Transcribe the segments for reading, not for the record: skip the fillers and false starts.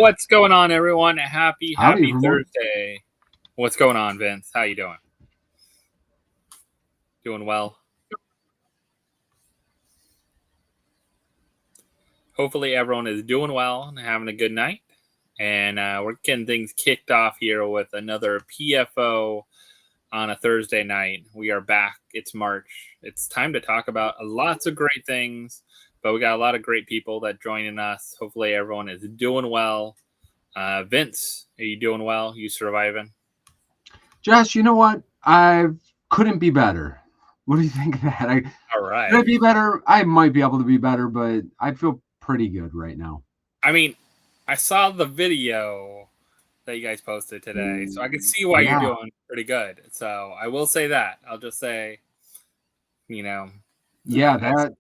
What's going on, everyone? Happy Howdy, Thursday. What's going on, Vince? How you doing? Doing well? Hopefully everyone is doing well and having a good night. And we're getting things kicked off here with another PFO on a Thursday night. We are back. It's March. It's time to talk about lots of great things, but we got a lot of great people that joining us. Hopefully everyone is doing well. Vince, are you doing well? You surviving? Josh, you know what? I couldn't be better. What do you think of that? All right. Could I be better? I might be able to be better, but I feel pretty good right now. I mean, I saw the video that you guys posted today, so I can see why you're doing pretty good. So I will say that. I'll just say, Yeah, that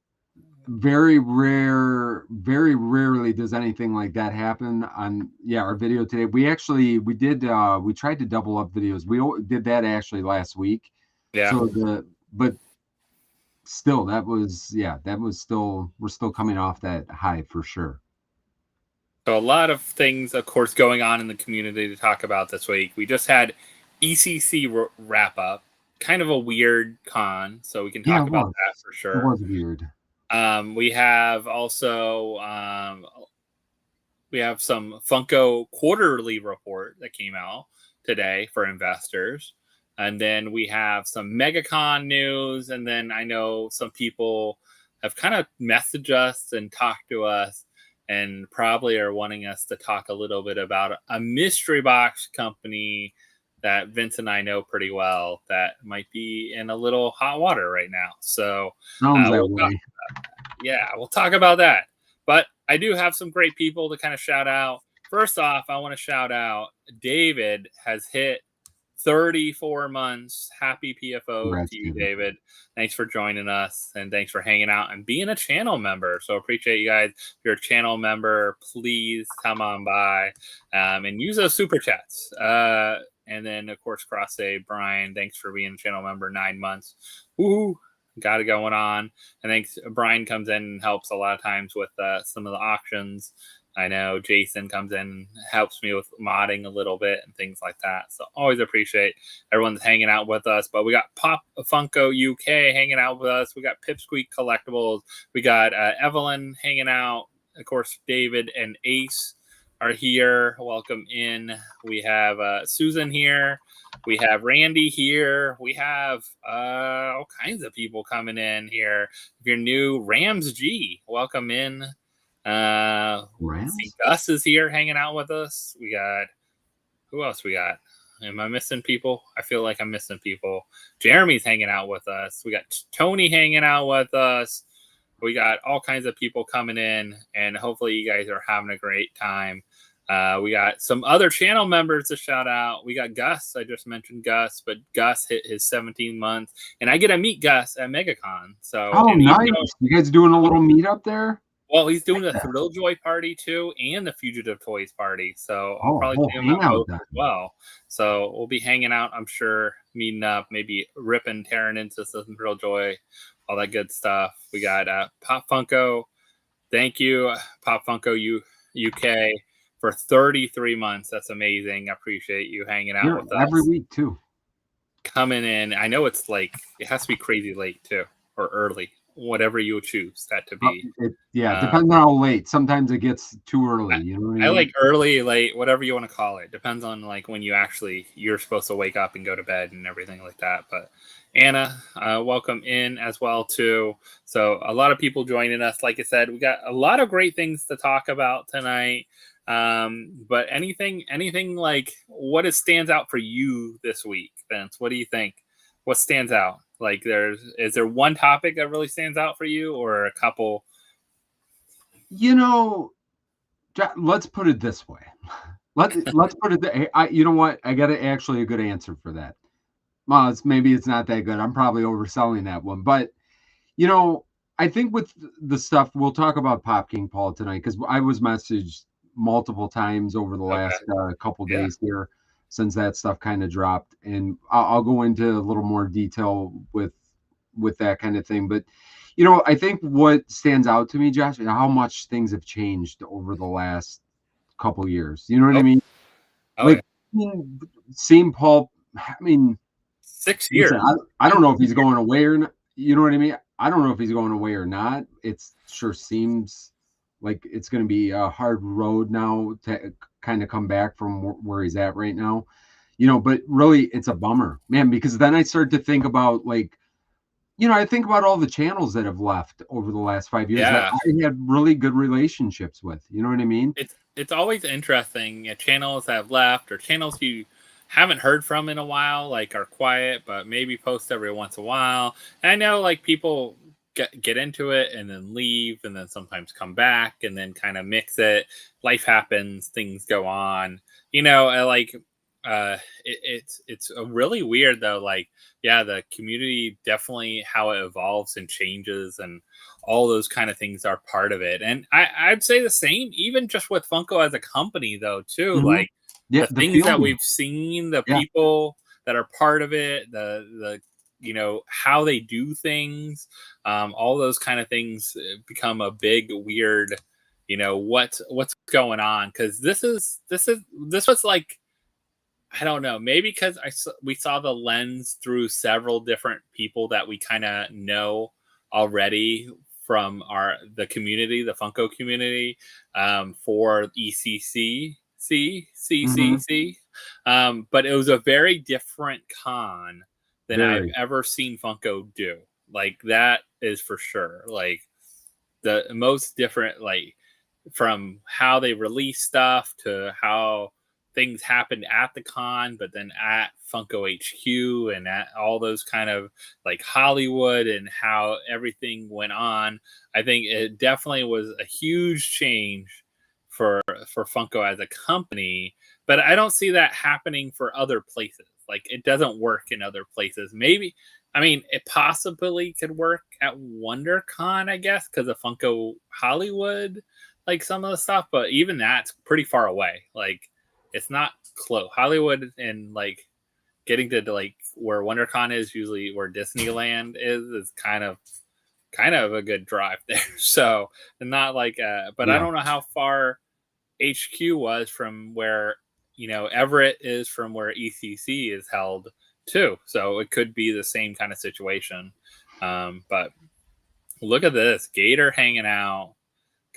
very rarely does anything like that happen on our video today. We tried to double up videos. We did that actually last week. Yeah. So but still we're still coming off that high for sure. So a lot of things, of course, going on in the community to talk about this week. We just had ECCC wrap up, kind of a weird con, so we can talk about that for sure. It was weird. We have also we have some Funko quarterly report that came out today for investors. And then we have some Megacon news. And then I know some people have kind of messaged us and talked to us and probably are wanting us to talk a little bit about a mystery box company that Vince and I know pretty well that might be in a little hot water right now. So we'll talk about that. But I do have some great people to kind of shout out. First off, I want to shout out David has hit 34 months. Happy PFO to you, David. Thanks for joining us and thanks for hanging out and being a channel member. So appreciate you guys. If you're a channel member, please come on by and use those super chats. And then, of course, Cross Save Brian, thanks for being a channel member 9 months. Woohoo! Got it going on. And thanks. Brian comes in and helps a lot of times with some of the auctions. I know Jason comes in and helps me with modding a little bit and things like that. So always appreciate everyone's hanging out with us. But we got Funko UK hanging out with us. We got Pipsqueak Collectibles. We got Evelyn hanging out. Of course, David and Ace are here. Welcome in. We have Susan here. We have Randy here. We have all kinds of people coming in here. If you're new, Rams G, welcome in. Gus is here hanging out with us. We got who else we got? Am I missing people? I feel like I'm missing people. Jeremy's hanging out with us. We got Tony hanging out with us. We got all kinds of people coming in, and hopefully you guys are having a great time. We got some other channel members to shout out. We got Gus. I just mentioned Gus, but Gus hit his 17 months, and I get to meet Gus at Megacon. So, nice! You guys doing a little meetup there? Well, he's doing the Thrilljoy party too, and the Fugitive Toys party. So I'll probably see him out both as well. So we'll be hanging out, I'm sure, meeting up, maybe ripping, tearing into some Thrilljoy, all that good stuff. We got Pop Funko. Thank you, Pop Funko UK, for 33 months. That's amazing. I appreciate you hanging out with us every week too. Coming in, I know it's like it has to be crazy late too, or early. Whatever you choose that to be. Depends on how late. Sometimes it gets too early. You know what I mean? I like early, late, whatever you want to call it. Depends on like when you're supposed to wake up and go to bed and everything like that. But Anna, welcome in as well too. So a lot of people joining us. Like I said, we got a lot of great things to talk about tonight. But anything like what stands out for you this week, Vince? What do you think? What stands out? Like, is there one topic that really stands out for you, or a couple? You know, let's put it this way. Let's put it. You know what? I got actually a good answer for that. Well, maybe it's not that good. I'm probably overselling that one, but you know, I think with the stuff we'll talk about Pop King Paul tonight because I was messaged multiple times over the last couple days here. Since that stuff kind of dropped, and I'll go into a little more detail with that kind of thing. But you know, I think what stands out to me, Josh, is how much things have changed over the last couple years. You know what I mean? Oh, Like, yeah. seeing Paul, I mean, 6 years. listen, I don't know if he's going away or not. You know what I mean? I don't know if he's going away or not. It sure seems like it's going to be a hard road now to kind of come back from where he's at right now. You know, but really, it's a bummer, man, because then I start to think about, like, you know, I think about all the channels that have left over the last 5 years that I had really good relationships with. You know what I mean? It's always interesting. Channels that have left, or channels you haven't heard from in a while, like, are quiet, but maybe post every once in a while. And I know, like, people get into it and then leave, and then sometimes come back and then kind of mix it. Life happens, things go on. You know, it's a really weird though. Like, yeah, the community definitely, how it evolves and changes, and all those kind of things are part of it. And I'd say the same, even just with Funko as a company, though, too. Mhm. Like, Yeah, the the things that feeling. we've seen, the Yeah. people that are part of it, the you know, how they do things, all those kind of things become a big weird, you know, what's going on. Because this was like, I don't know, maybe because we saw the lens through several different people that we kind of know already from the community, the Funko community, for ECCC. Mhm. But it was a very different con than I've Very. ever seen Funko do. Like, that is for sure. Like, the most different, like, from how they release stuff to how things happened at the con, but then at Funko HQ and at all those kind of, like, Hollywood, and how everything went on. I think it definitely was a huge change for Funko as a company, but I don't see that happening for other places. Like, it doesn't work in other places. Maybe, I mean, it possibly could work at WonderCon, I guess, because of Funko Hollywood, like, some of the stuff, but even that's pretty far away. Like, it's not close. Hollywood, and, like, getting to, like, where WonderCon is, usually where Disneyland is kind of a good drive there. So, not like, but I Yeah. don't know how far HQ was from where, you know, Everett is from where ECC is held too. So it could be the same kind of situation. But look at this, Gator hanging out,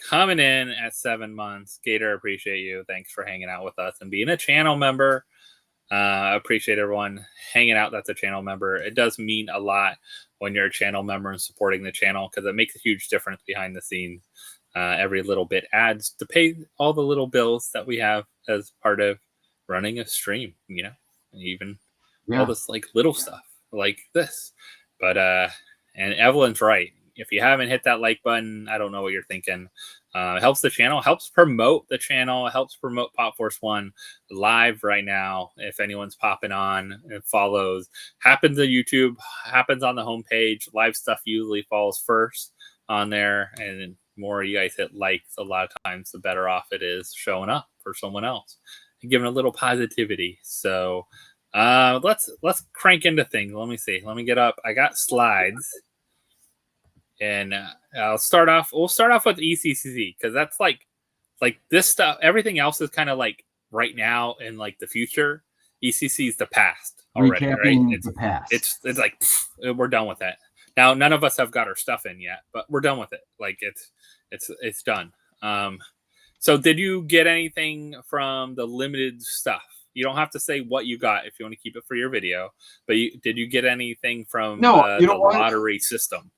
coming in at 7 months. Gator, appreciate you. Thanks for hanging out with us and being a channel member. I appreciate everyone hanging out that's a channel member. It does mean a lot when you're a channel member and supporting the channel, because it makes a huge difference behind the scenes. Every little bit adds to pay all the little bills that we have as part of running a stream, you know, and even all Yeah. this, like, little stuff like this. But and Evelyn's right. If you haven't hit that like button, I don't know what you're thinking. It helps the channel, helps promote the channel, helps promote PopForceOne live right now. If anyone's popping on and follows, happens on YouTube, happens on the homepage. Live stuff usually falls first on there, and the more you guys hit likes, a lot of times the better off it is showing up for someone else and giving a little positivity. So let's crank into things. Let me see. Let me get up. I got slides. And we'll start off with ECCC, because that's like this stuff. Everything else is kind of like right now and, like, the future. ECC is the past already, right? Recapping the past. It's like, we're done with that. Now, none of us have got our stuff in yet, but we're done with it. Like, it's done. So did you get anything from the limited stuff? You don't have to say what you got if you want to keep it for your video, but did you get anything from No, you the know what? lottery system?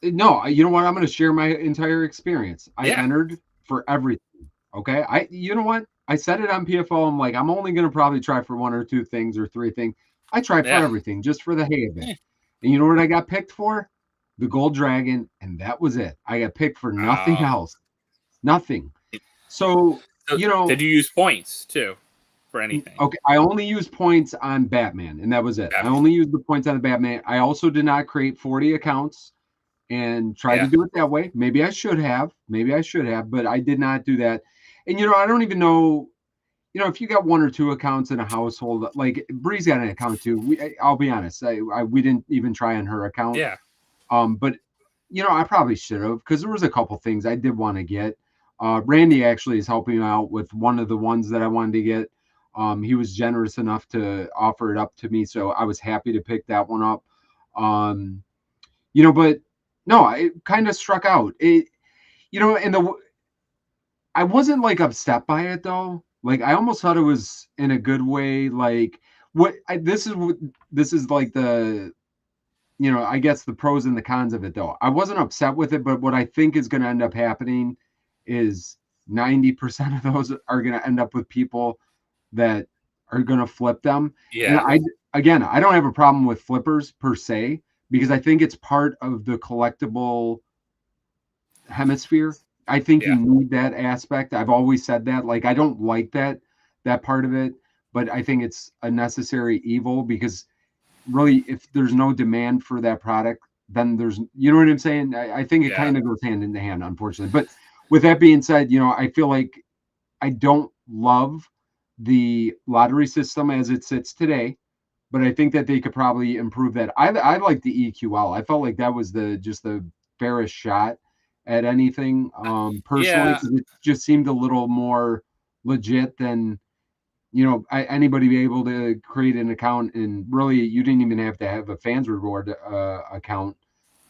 No, you know what? I'm going to share my entire experience. I Yeah. entered for everything. Okay. You know what? I said it on PFO. I'm like, I'm only going to probably try for 1 or 2 things or 3 things. I tried for Yeah. everything just for the hay of it. Yeah. And you know what I got picked for? The gold dragon. And that was it. I got picked for nothing else. Nothing. So, So you know, did you use points too for anything? okay, I only used points on Batman, and that was it. I Batman. only used the points on the Batman. I also did not create 40 accounts and tried to Yeah. do it that way. Maybe I should have, but I did not do that. And, you know, I don't even know, you know, if you got 1 or 2 accounts in a household, like Bree's got an account too. I'll be honest, we didn't even try on her account. Yeah. But, you know, I probably should have, because there was a couple things I did want to get. Randy actually is helping out with one of the ones that I wanted to get. He was generous enough to offer it up to me, so I was happy to pick that one up. But no, it kind of struck out. I wasn't like upset by it though. Like I almost thought it was in a good way. Like this is like the I guess the pros and the cons of it though. I wasn't upset with it, but what I think is going to end up happening is 90% of those are going to end up with people that are going to flip them. Yeah. And I don't have a problem with flippers per se, because I think it's part of the collectible hemisphere. I think you need that aspect. I've always said that. Like, I don't like that part of it, but I think it's a necessary evil, because really, if there's no demand for that product, then there's, you know what I'm saying? I think it kind of goes hand in hand, unfortunately. But with that being said, I feel like I don't love the lottery system as it sits today, but I think that they could probably improve that. I like the EQL. I felt like that was just the fairest shot at anything, personally, because it just seemed a little more legit than anybody be able to create an account, and really you didn't even have to have a fans reward account.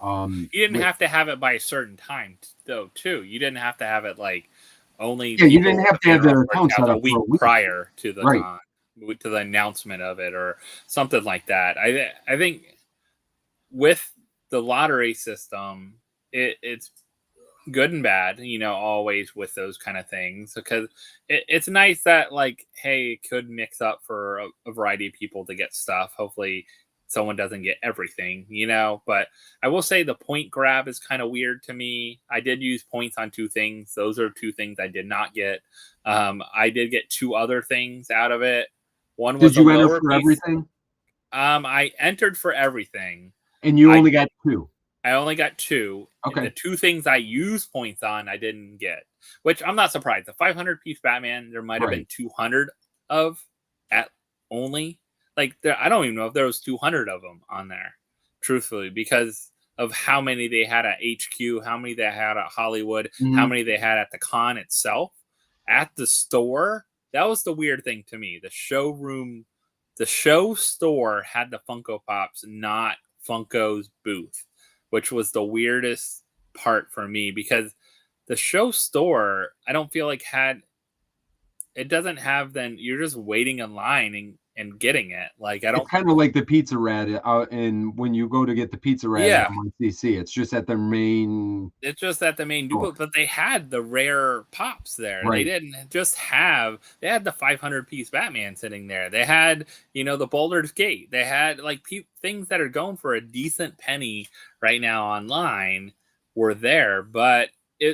You didn't have to have it by a certain time though, too. You didn't have to have it like only. Yeah, you didn't have to have the account set up a week prior to the con, to the announcement of it or something like that. I think with the lottery system, it's good and bad, always with those kind of things, because it's nice that, like, hey, it could mix up for a variety of people to get stuff. Hopefully someone doesn't get everything, but I will say the point grab is kind of weird to me. I did use points on 2 things. Those are 2 things I did not get. I did get 2 other things out of it. One was, did you enter for everything? I entered for everything, and you only got 2. I only got 2. Okay. The 2 things I used points on, I didn't get, which I'm not surprised. The 500-piece Batman, there might have been 200 of at only. Like, I don't even know if there was 200 of them on there, truthfully, because of how many they had at HQ, how many they had at Hollywood, how many they had at the con itself. At the store, that was the weird thing to me. The show store had the Funko Pops, not Funko's booth, which was the weirdest part for me, because the show store, I don't feel like it doesn't have, then you're just waiting in line and getting it. Like, I don't. It's kind of like the Pizza Rat, and when you go to get the Pizza Rat at MCC, it's just at the main. It's just at the main depot, but they had the rare pops there. Right. They didn't just have. They had the 500-piece Batman sitting there. They had, the Boulder's Gate. They had like things that are going for a decent penny right now online were there, but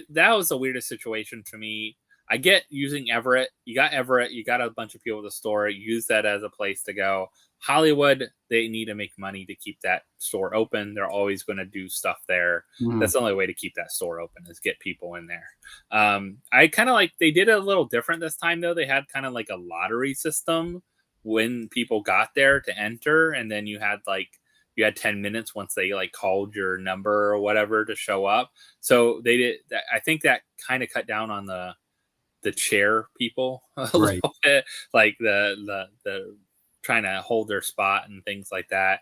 that was the weirdest situation for me. I get using Everett. You got Everett. You got a bunch of people at the store. Use that as a place to go. Hollywood, they need to make money to keep that store open. They're always going to do stuff there. That's the only way to keep that store open, is get people in there. I kind of like, they did it a little different this time, though. They had kind of like a lottery system when people got there to enter. And then you had 10 minutes once they called your number or whatever to show up. So they did that. I think that kind of cut down on the chair people a little bit, like the trying to hold their spot and things like that.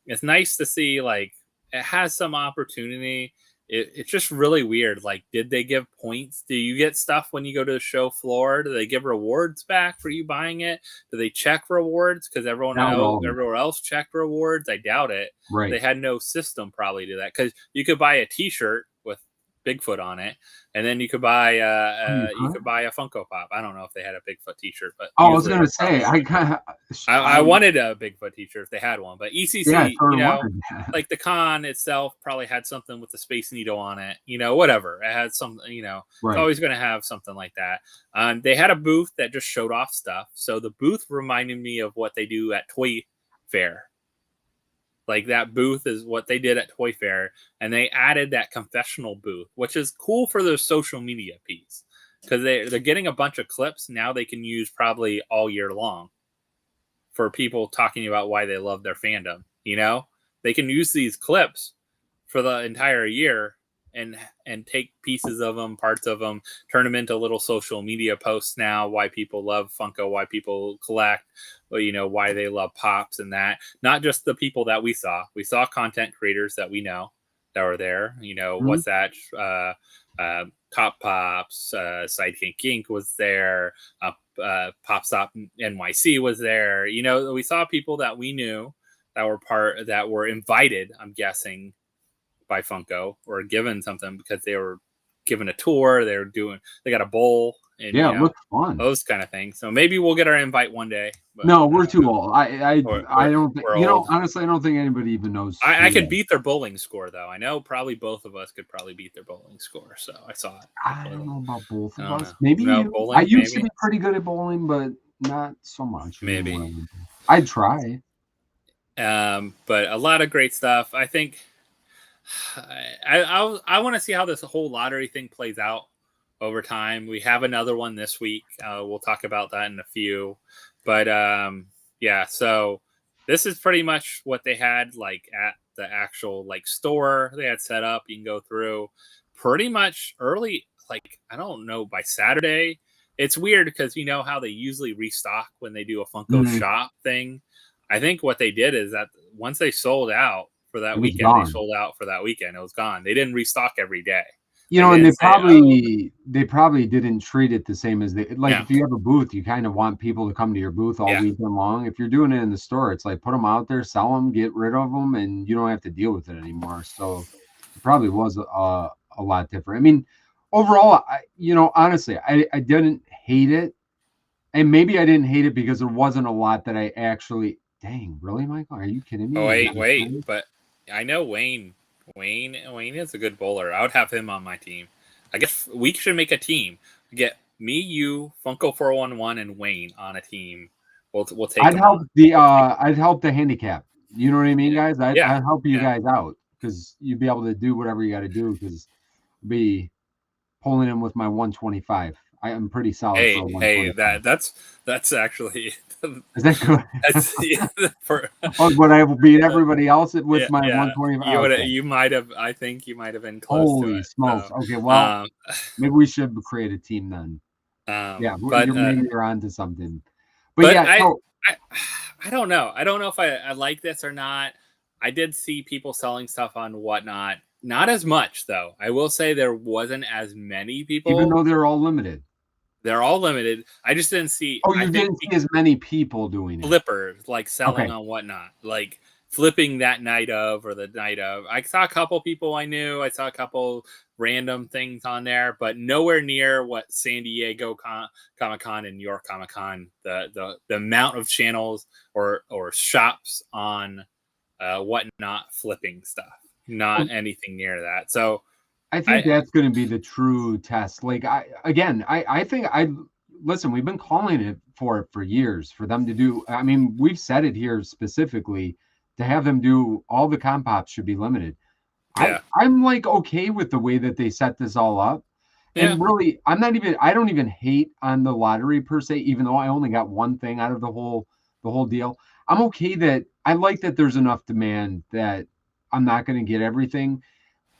It's nice to see, it has some opportunity. It's just really weird. Like, did they give points? Do you get stuff when you go to the show floor? Do they give rewards back for you buying it? Do they check rewards? Because everyone else checked rewards. I doubt it. They had no system probably to that, because you could buy a T-shirt with Bigfoot on it, and then you could buy a Funko Pop. I don't know if they had a Bigfoot T-shirt, but I was gonna say I wanted a Bigfoot T-shirt if they had one. But ECC, like the con itself probably had something with the Space Needle on it. Whatever, it had some. It's always going to have something like that. They had a booth that just showed off stuff. So the booth reminded me of what they do at Toy Fair. Like, that booth is what they did at Toy Fair, and they added that confessional booth, which is cool for their social media piece, because they're getting a bunch of clips now they can use probably all year long for people talking about why they love their fandom. They can use these clips for the entire year and take pieces of them, parts of them, turn them into little social media posts now, why people love Funko, why people collect, well, you know, why they love Pops and that. Not just the people that we saw. We saw content creators that we know that were there. You know, what's that? Top Pops, Sidekick Inc. was there. Pop Stop NYC was there. You know, we saw people that we knew that were invited, I'm guessing, by Funko or given something because they were given a tour. They got a bowl. And, yeah, you know, it looked fun. Those kind of things. So maybe we'll get our invite one day. But, no, we're too old. I don't think, you know, old. honestly, I don't think anybody even knows. I could beat their bowling score, though. I know probably both of us could probably beat their bowling score. So I saw it. I don't know about both of us. Know. Maybe bowling, I used to be pretty good at bowling, but not so much. Maybe. I'd try. But a lot of great stuff. I think I want to see how this whole lottery thing plays out over time. We have another one this week. We'll talk about that in a few. But yeah, so this is pretty much what they had like at the actual like store they had set up. You can go through pretty much early, like I don't know, by Saturday. It's weird because you know how they usually restock when they do a Funko shop thing. I think what they did is that once they sold out for that weekend, they sold out for that weekend. It was gone. They didn't restock every day. You know, and they probably didn't treat it the same as if you have a booth, you kind of want people to come to your booth all weekend long. If you're doing it in the store, it's like put them out there, sell them, get rid of them, and you don't have to deal with it anymore. So it probably was a lot different. I mean, overall, honestly, I didn't hate it, and maybe I didn't hate it because there wasn't a lot that I actually. Dang, really, Michael? Are you kidding me? Oh, wait, but I know Wayne is a good bowler. I would have him on my team. I guess we should make a team. Get me, you, Funko 411, and Wayne on a team. We'll take. I'd help I'd help the handicap. You know what I mean, guys? I'd help you guys out because you'd be able to do whatever you got to do because be pulling in with my 125. I am pretty solid. Hey, that's actually. Is that good? But I will beat everybody else with my 125. You might have. I think you might have been close. Holy smokes! So, okay, well, maybe we should create a team then. Maybe you're onto something. But yeah, I don't know. I don't know if I like this or not. I did see people selling stuff on Whatnot. Not as much though. I will say there wasn't as many people, even though they're all limited. They're all limited. I just didn't see. Oh, you didn't see as many people doing it. Flippers, like selling on Whatnot, like flipping that night of or the night of. I saw a couple people I knew. I saw a couple random things on there, but nowhere near what San Diego Comic-Con and New York Comic-Con. The amount of channels or shops on Whatnot flipping stuff. Not anything near that. So. I think that's going to be the true test. Like I think listen, we've been calling it for years for them to do. I mean, we've said it here specifically to have them do all the comp pops should be limited. Yeah. I'm like okay with the way that they set this all up. Yeah. And really, I don't even hate on the lottery per se, even though I only got one thing out of the whole deal. I'm okay that I like that there's enough demand that I'm not going to get everything.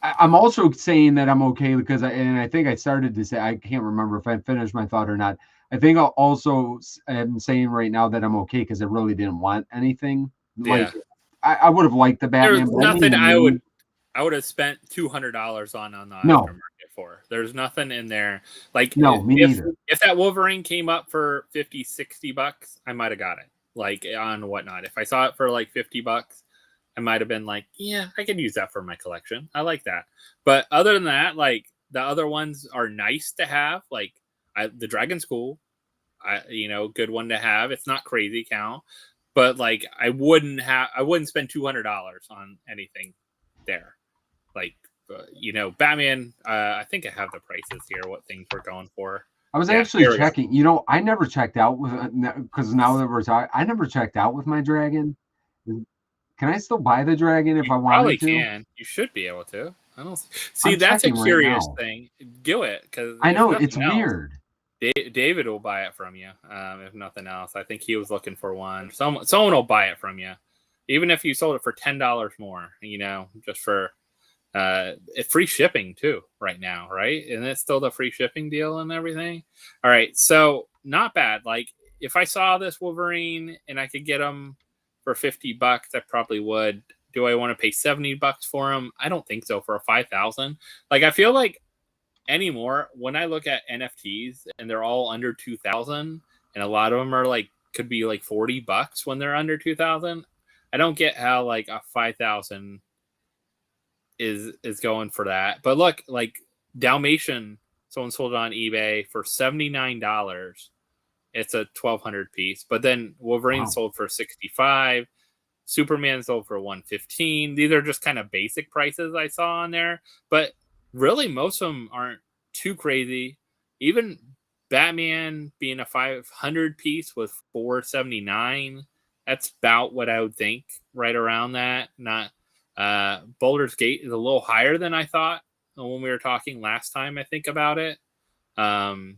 I'm also saying that I'm okay because I think I started to say, I can't remember if I finished my thought or not. I think I'll also am saying right now that I'm okay because I really didn't want anything. Yeah. Like I would have liked the Batman. There's nothing I would have spent $200 on the aftermarket for. There's nothing in there. Like no, me neither. If that Wolverine came up for $50-$60, I might have got it. Like on Whatnot. If I saw it for like $50, I might have been like, yeah, I could use that for my collection. I like that. But other than that, like the other ones are nice to have. Like the Dragon School, good one to have. It's not crazy count, but like I wouldn't spend $200 on anything there. Like Batman. I think I have the prices here. What things we're going for. I was actually checking. I never checked out with because now that we're talking, I never checked out with my Dragon. Can I still buy the Dragon if I wanted to? Probably can. You should be able to. I don't see. That's a curious thing. Do it because I know it's weird. David will buy it from you, if nothing else. I think he was looking for one. Someone will buy it from you, even if you sold it for $10 more. Just for free shipping too right now, right? And it's still the free shipping deal and everything. All right, so not bad. Like if I saw this Wolverine and I could get him for $50, I probably would. Do I want to pay $70 for him? I don't think so for a 5,000. Like I feel like anymore when I look at NFTs and they're all under 2,000, and a lot of them are like could be like $40 when they're under 2,000. I don't get how like a 5,000 is going for that. But look, like Dalmatian, someone sold it on eBay for $79. It's a 1,200 piece. But then Wolverine sold for 65. Superman sold for 115. These are just kind of basic prices I saw on there. But really, most of them aren't too crazy. Even Batman being a 500 piece with 479. That's about what I would think, right around that. Not Boulder's Gate is a little higher than I thought when we were talking last time, I think about it. Because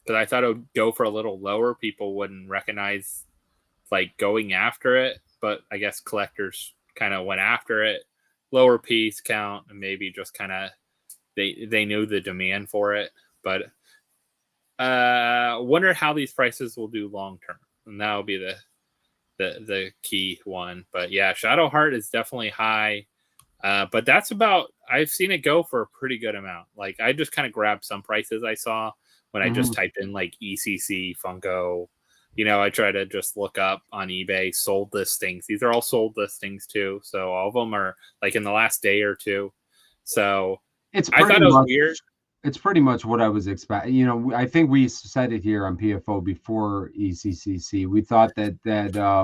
I thought it would go for a little lower. People wouldn't recognize like going after it. But I guess collectors kind of went after it. Lower piece count, and maybe just kind of they knew the demand for it. But wonder how these prices will do long term. And that'll be the key one. But yeah, Shadowheart is definitely high. But that's about, I've seen it go for a pretty good amount. Like I just kind of grabbed some prices I saw when I just typed in like ECCC Funko. I try to just look up on eBay sold listings. These are all sold listings too. So all of them are like in the last day or two. So I thought it was weird. It's pretty much what I was expecting. I think we said it here on PFO before ECCC. We thought that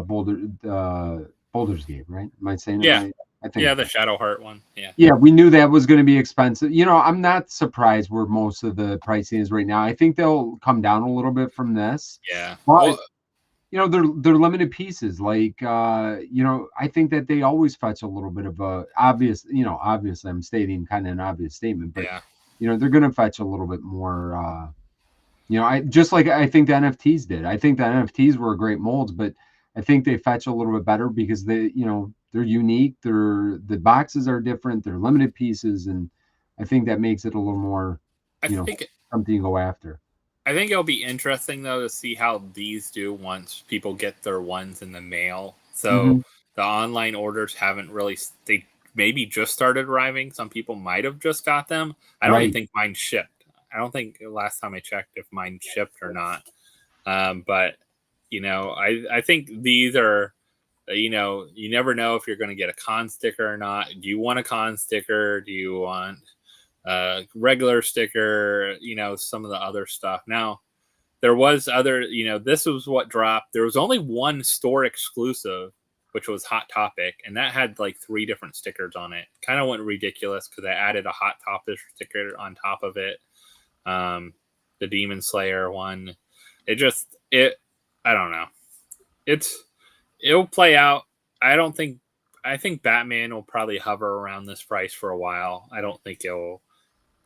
Boulder's Gate, right? Am I saying it right? I think. Yeah, the Shadowheart one. Yeah. Yeah, we knew that was going to be expensive. I'm not surprised where most of the pricing is right now. I think they'll come down a little bit from this. Yeah. But, they're limited pieces. Like, I think that they always fetch a little bit of a obviously I'm stating kind of an obvious statement, but they're going to fetch a little bit more. I think the NFTs did. I think the NFTs were great molds, but I think they fetch a little bit better because they're unique. The boxes are different. They're limited pieces, and I think that makes it a little more, something to go after. I think it'll be interesting though to see how these do once people get their ones in the mail. So the online orders haven't really. They maybe just started arriving. Some people might have just got them. I don't even think mine shipped. I don't think last time I checked if mine shipped or not. But I think these are. You never know if you're going to get a con sticker or not. Do you want a con sticker? Do you want a regular sticker? Some of the other stuff. Now, there was other, this was what dropped. There was only one store exclusive, which was Hot Topic, and that had like 3 different stickers on it. Kind of went ridiculous because I added a Hot Topic sticker on top of it. The Demon Slayer one. I don't know. It'll play out. I think Batman will probably hover around this price for a while. I don't think it'll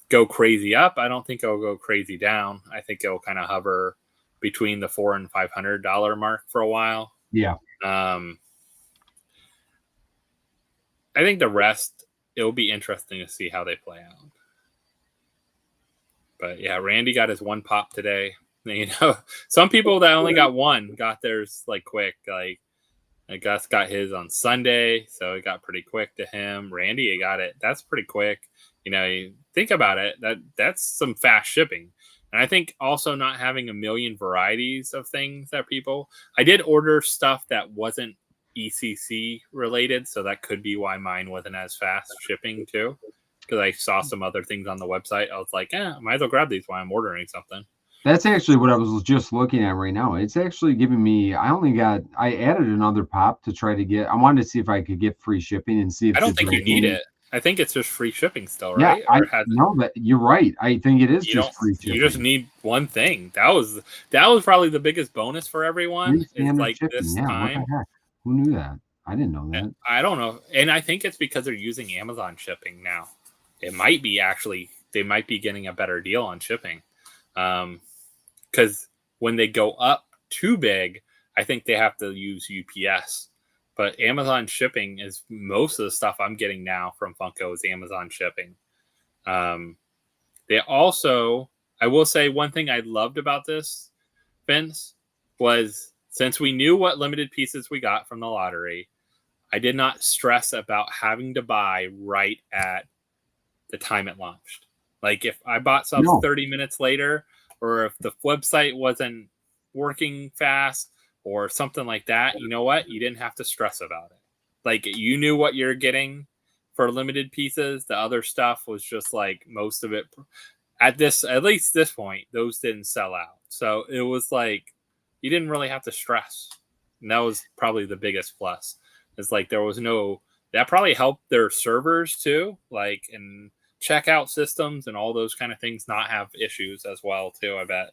go crazy up. I don't think it'll go crazy down. I think it'll kind of hover between the $400 and $500 mark for a while. Yeah. I think the rest, it'll be interesting to see how they play out. But yeah, Randy got his 1 pop today. Some people that only got 1 got theirs like quick. Like Gus got his on Sunday, so it got pretty quick to him. Randy got it. That's pretty quick. You think about it. That's some fast shipping. And I think also not having a million varieties of things that people. I did order stuff that wasn't ECC related, so that could be why mine wasn't as fast shipping too. Because I saw some other things on the website. I was like, might as well grab these while I'm ordering something. That's actually what I was just looking at right now. It's actually giving me. I added another pop to try to get. I wanted to see if I could get free shipping and see if. I don't think you need it. I think it's just free shipping still, yeah, right? No, that you're right. I think it is just free shipping. You just need one thing. That was probably the biggest bonus for everyone. It's like shipping. This time. What the heck? Who knew that? I didn't know that. I don't know, and I think it's because they're using Amazon shipping now. It might be they might be getting a better deal on shipping. Because when they go up too big, I think they have to use UPS but Amazon shipping is most of the stuff I'm getting now from Funko is Amazon shipping. They also, I will say one thing I loved about this, Vince, was since we knew what limited pieces we got from the lottery, I did not stress about having to buy right at the time it launched. Like if I bought stuff 30 minutes later, or if the website wasn't working fast or something like that, you know what? You didn't have to stress about it. Like you knew what you're getting for limited pieces. The other stuff was just like most of it at least this point, those didn't sell out. So it was like you didn't really have to stress. And that was probably the biggest plus. It's like there was that probably helped their servers too, like and checkout systems and all those kind of things not have issues as well too, I bet.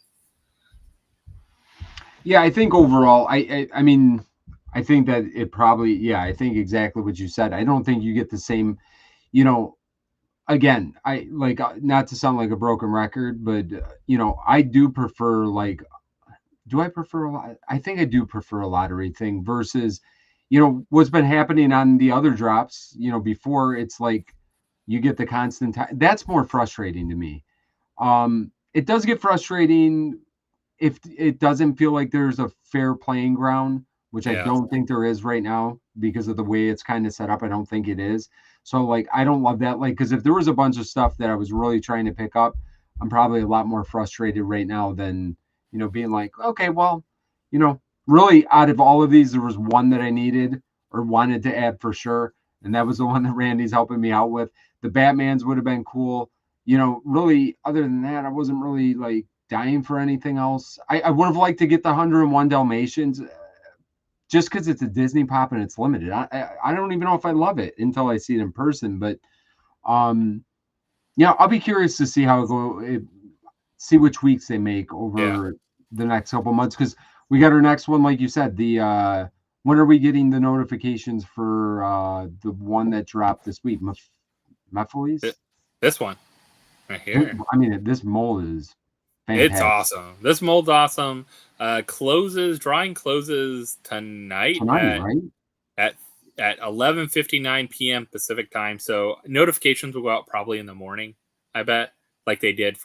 Yeah, I think overall, I mean, I think that it probably, I think exactly what you said. I don't think you get the same, again, I like not to sound like a broken record, but I do prefer I think I do prefer a lottery thing versus, what's been happening on the other drops, before it's like you get the constant time. That's more frustrating to me. It does get frustrating if it doesn't feel like there's a fair playing ground, which I don't think there is right now because of the way it's kind of set up. I don't think it is. So like, I don't love that. Like, because if there was a bunch of stuff that I was really trying to pick up, I'm probably a lot more frustrated right now than, being like, okay, well, really out of all of these, there was one that I needed or wanted to add for sure. And that was the one that Randy's helping me out with. The Batmans would have been cool. Really, other than that, I wasn't really like dying for anything else. I would have liked to get the 101 Dalmatians just because it's a Disney Pop and it's limited. I don't even know if I love it until I see it in person. But I'll be curious to see how it goes. See which weeks they make over the next couple months, because we got our next one, like you said. The when are we getting the notifications for the one that dropped this week? Mephiles? This one right here. I mean, this mold is fantastic. It's awesome. This mold's awesome. Drawing closes tonight right? At 11:59 p.m. Pacific time. So notifications will go out probably in the morning, I bet, like they did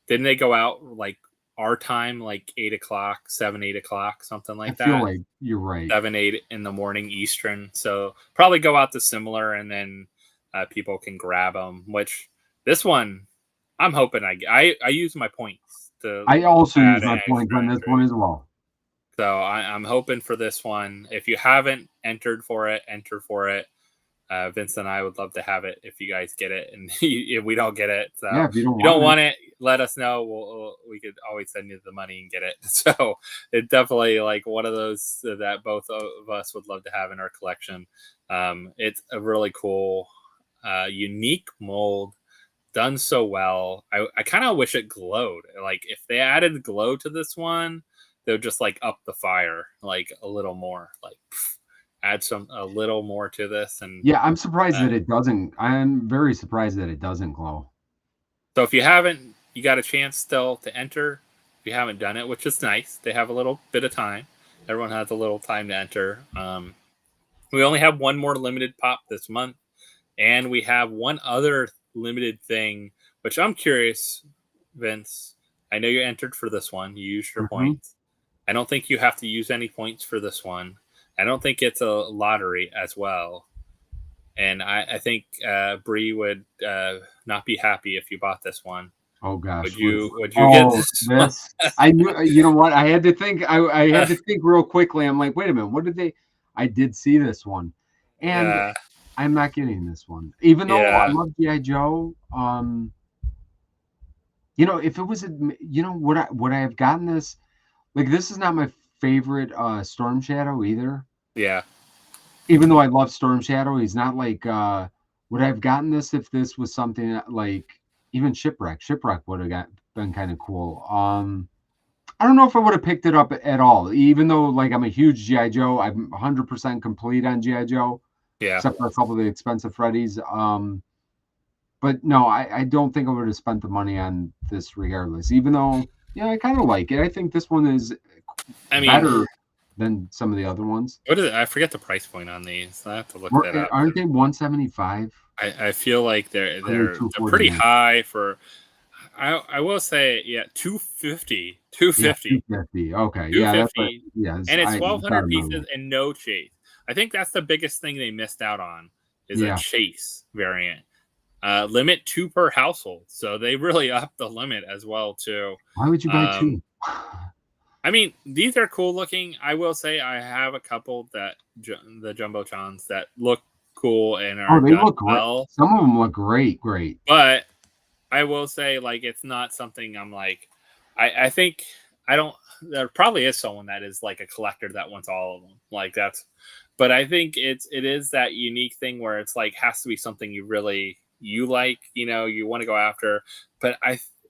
didn't they go out like our time, like 8 o'clock, 8 o'clock, something like that? I feel like you're right. 7, 8 in the morning Eastern. So probably go out to similar, and then people can grab them, which this one, I'm hoping I use my points. I also use my points on this one as well. So I'm hoping for this one. If you haven't entered for it, enter for it. Vince and I would love to have it if you guys get it, and if we don't get it, so if you don't want it, let us know. We could always send you the money and get it. So it's definitely like one of those that both of us would love to have in our collection. It's a really cool, unique mold, done so well. I kind of wish it glowed. Like if they added glow to this one, they would just like up the fire like a little more, like add a little more to this. And I'm surprised that it doesn't. I'm very surprised that it doesn't glow. So if you haven't, you got a chance still to enter. If you haven't done it, which is nice, they have a little bit of time. Everyone has a little time to enter. We only have one more limited pop this month, and we have one other limited thing, which I'm curious, Vince. I know you entered for this one. You used your points. I don't think you have to use any points for this one. I don't think it's a lottery as well. And I think Bree would not be happy if you bought this one. Oh gosh! Would you get this? I knew. You know what? I had to think. I had to think real quickly. I'm like, wait a minute. What did they? I did see this one, and I'm not getting this one, even though I love G.I. Joe. If it was, would I have gotten this? Like, this is not my favorite Storm Shadow either. Yeah. Even though I love Storm Shadow, he's not like, would I have gotten this if this was something like even Shipwreck? Shipwreck would have been kind of cool. I don't know if I would have picked it up at all, even though like I'm a huge G.I. Joe. I'm 100% complete on G.I. Joe. Yeah. Except for a couple of the expensive Freddies. But no, I don't think I would have spent the money on this regardless, even though, I kind of like it. I think this one is better than some of the other ones. What is it? I forget the price point on these. I have to look that up. Aren't they 175? I feel like they're 249? pretty high for. I will say 250. 250. Yeah, 250. Okay, 250. Yeah, And it's 1,200 pieces and no chase. I think that's the biggest thing they missed out on is a chase variant. Limit 2 per household, so they really upped the limit as well too. Why would you buy 2? I mean, these are cool looking. I will say I have a couple that the Jumbotrons that look cool and are they look well. great. Some of them look great. But I will say, like, it's not something I'm like. I think I don't. There probably is someone that is like a collector that wants all of them. Like that's. But I think it is that unique thing where it's like has to be something you like. You want to go after. But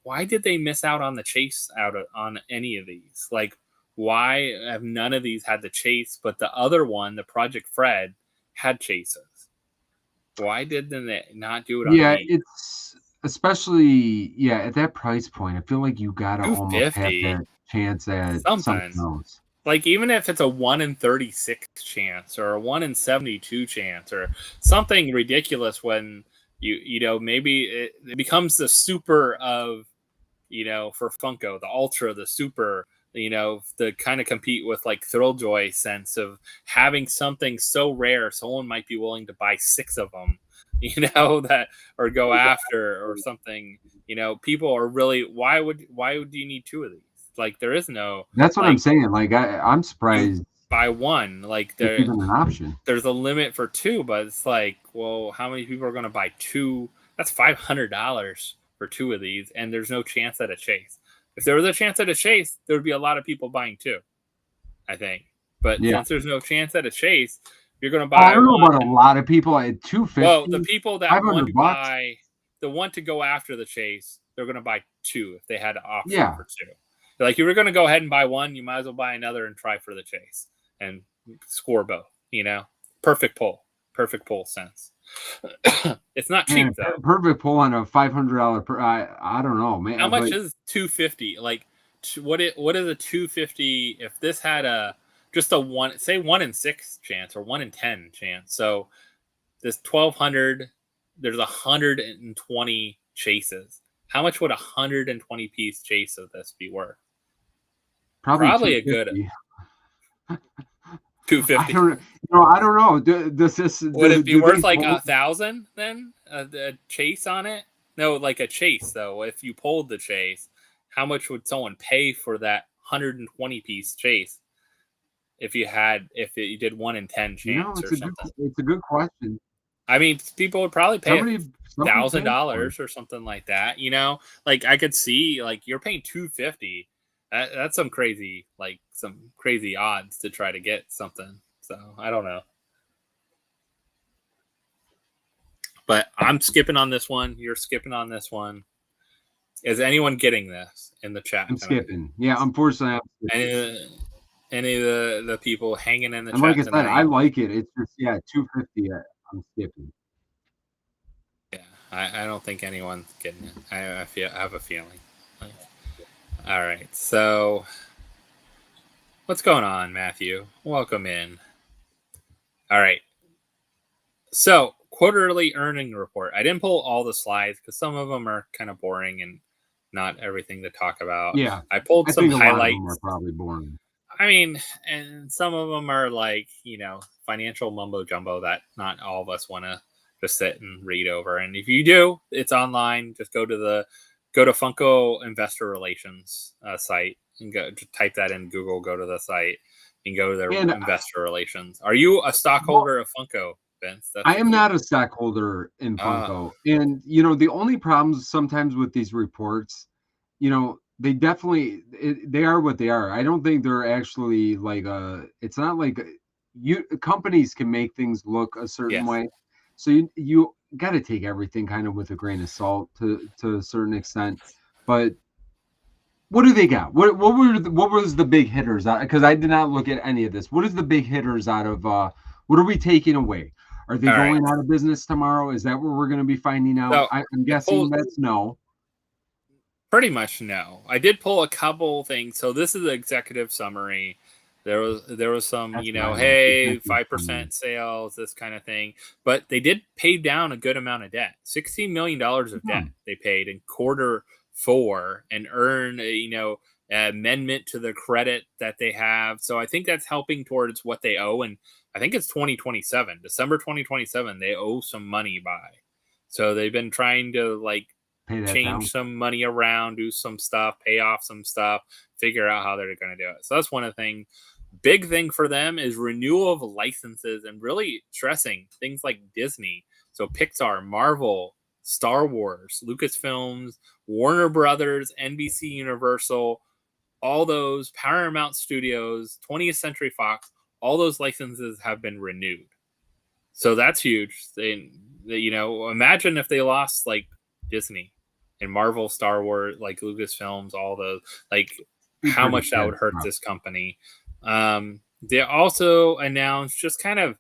why did they miss out on the chase on any of these? Like, why have none of these had the chase, but the other one, the Project Fred, had chases? Why did they not do it on these? It's especially at that price point. I feel like you gotta almost have that chance at something else. Like even if it's a 1 in 36 chance or a 1 in 72 chance or something ridiculous when maybe it becomes the super of for Funko, the ultra, the super, to kind of compete with like Thrilljoy sense of having something so rare, someone might be willing to buy 6 of them, that or go after or something. People are really why would you need 2 of these? Like there is no. That's what I'm saying. Like I'm surprised. Buy 1, like there's even an option. There's a limit for 2, but it's like, well, how many people are going to buy 2? That's $500 for 2 of these, and there's no chance at a chase. If there was a chance at a chase, there would be a lot of people buying 2, I think. But since there's no chance at a chase, you're going to buy. I don't know about a lot of people at $250. Well, the people that want to go after the chase, they're going to buy 2 if they had to option for 2. Like you were going to go ahead and buy 1, you might as well buy another and try for the chase and score both. Perfect pull sense. It's not cheap though. Perfect pull on a $500. I don't know, man. How much is $250? Like, what is a $250 if this had just a 1 in 6 chance or 1 in 10 chance? So this 1,200, there's 120 chases. How much would a 120 piece chase of this be worth? Probably a good 250. I don't know. Would it be worth like 1,000 then? A chase on it? No, like a chase though. If you pulled the chase, how much would someone pay for that 120 piece chase? If you did 1 in 10 chance or something. It's a good question. I mean, people would probably pay $1,000 or something like that. Like I could see like you're paying $250. That's some crazy odds to try to get something. So I don't know. But I'm skipping on this one. You're skipping on this one. Is anyone getting this in the chat? I'm skipping. Yeah, unfortunately. Any of the people hanging in the chat? Like I said, I like it. It's just $250. I'm skipping. Yeah, I don't think anyone's getting it. I have a feeling. All right, so what's going on, Matthew? Welcome in. All right, so quarterly earning report. I didn't pull all the slides because some of them are kind of boring and not everything to talk about. Yeah, I pulled some highlights. A lot of them are probably boring. I mean, and some of them are like financial mumbo jumbo that not all of us want to just sit and read over. And if you do, it's online. Just go to Funko Investor Relations site and just type that in Google. Go to the site and go to their Investor Relations. Are you a stockholder of Funko, Vince? I am not a stockholder in Funko, and the only problems sometimes with these reports, they definitely they are what they are. I don't think they're actually like it's not like companies can make things look a certain way, so you got to take everything kind of with a grain of salt to a certain extent. But what do they got? What was the big hitters? Because I did not look at any of this. What is the big hitters out of what are we taking away? Are they going out of business tomorrow? Is that what we're going to be finding out? So I'm guessing that's no. Pretty much no. I did pull a couple things. So this is the executive summary. There was some, That's hey, 5% sales, this kind of thing. But they did pay down a good amount of debt. $16 million of debt they paid in Q4 and earn, amendment to the credit that they have. So I think that's helping towards what they owe. And I think it's 2027, December 2027, they owe some money by. So they've been trying to change some money around, do some stuff, pay off some stuff, figure out how they're going to do it. So that's one of the things. Big thing for them is renewal of licenses and really stressing things like Disney. So Pixar, Marvel, Star Wars, Lucasfilms, Warner Brothers, NBC Universal, all those Paramount Studios, 20th Century Fox, all those licenses have been renewed. So that's huge. Imagine if they lost Disney and Marvel, Star Wars, Lucasfilms, all those, how much that would hurt this company. They also announced just kind of,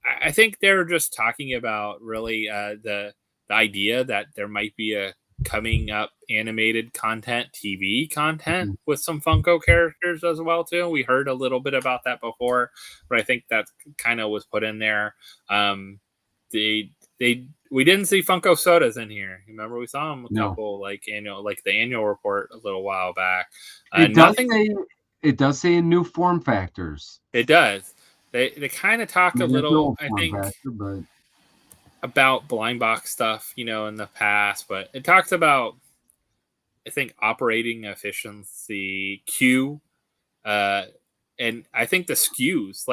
I think they're just talking about really the idea that there might be a coming up animated content, TV content with some Funko characters as well too. We heard a little bit about that before, but I think that kind of was put in there. We didn't see Funko sodas in here. Remember, we saw them a couple the annual report a little while back. It does say in new form factors. It does. They kind of talk a little, I think, about blind box stuff, in the past, but it talks about, I think, operating efficiency, queue, and I think the SKUs,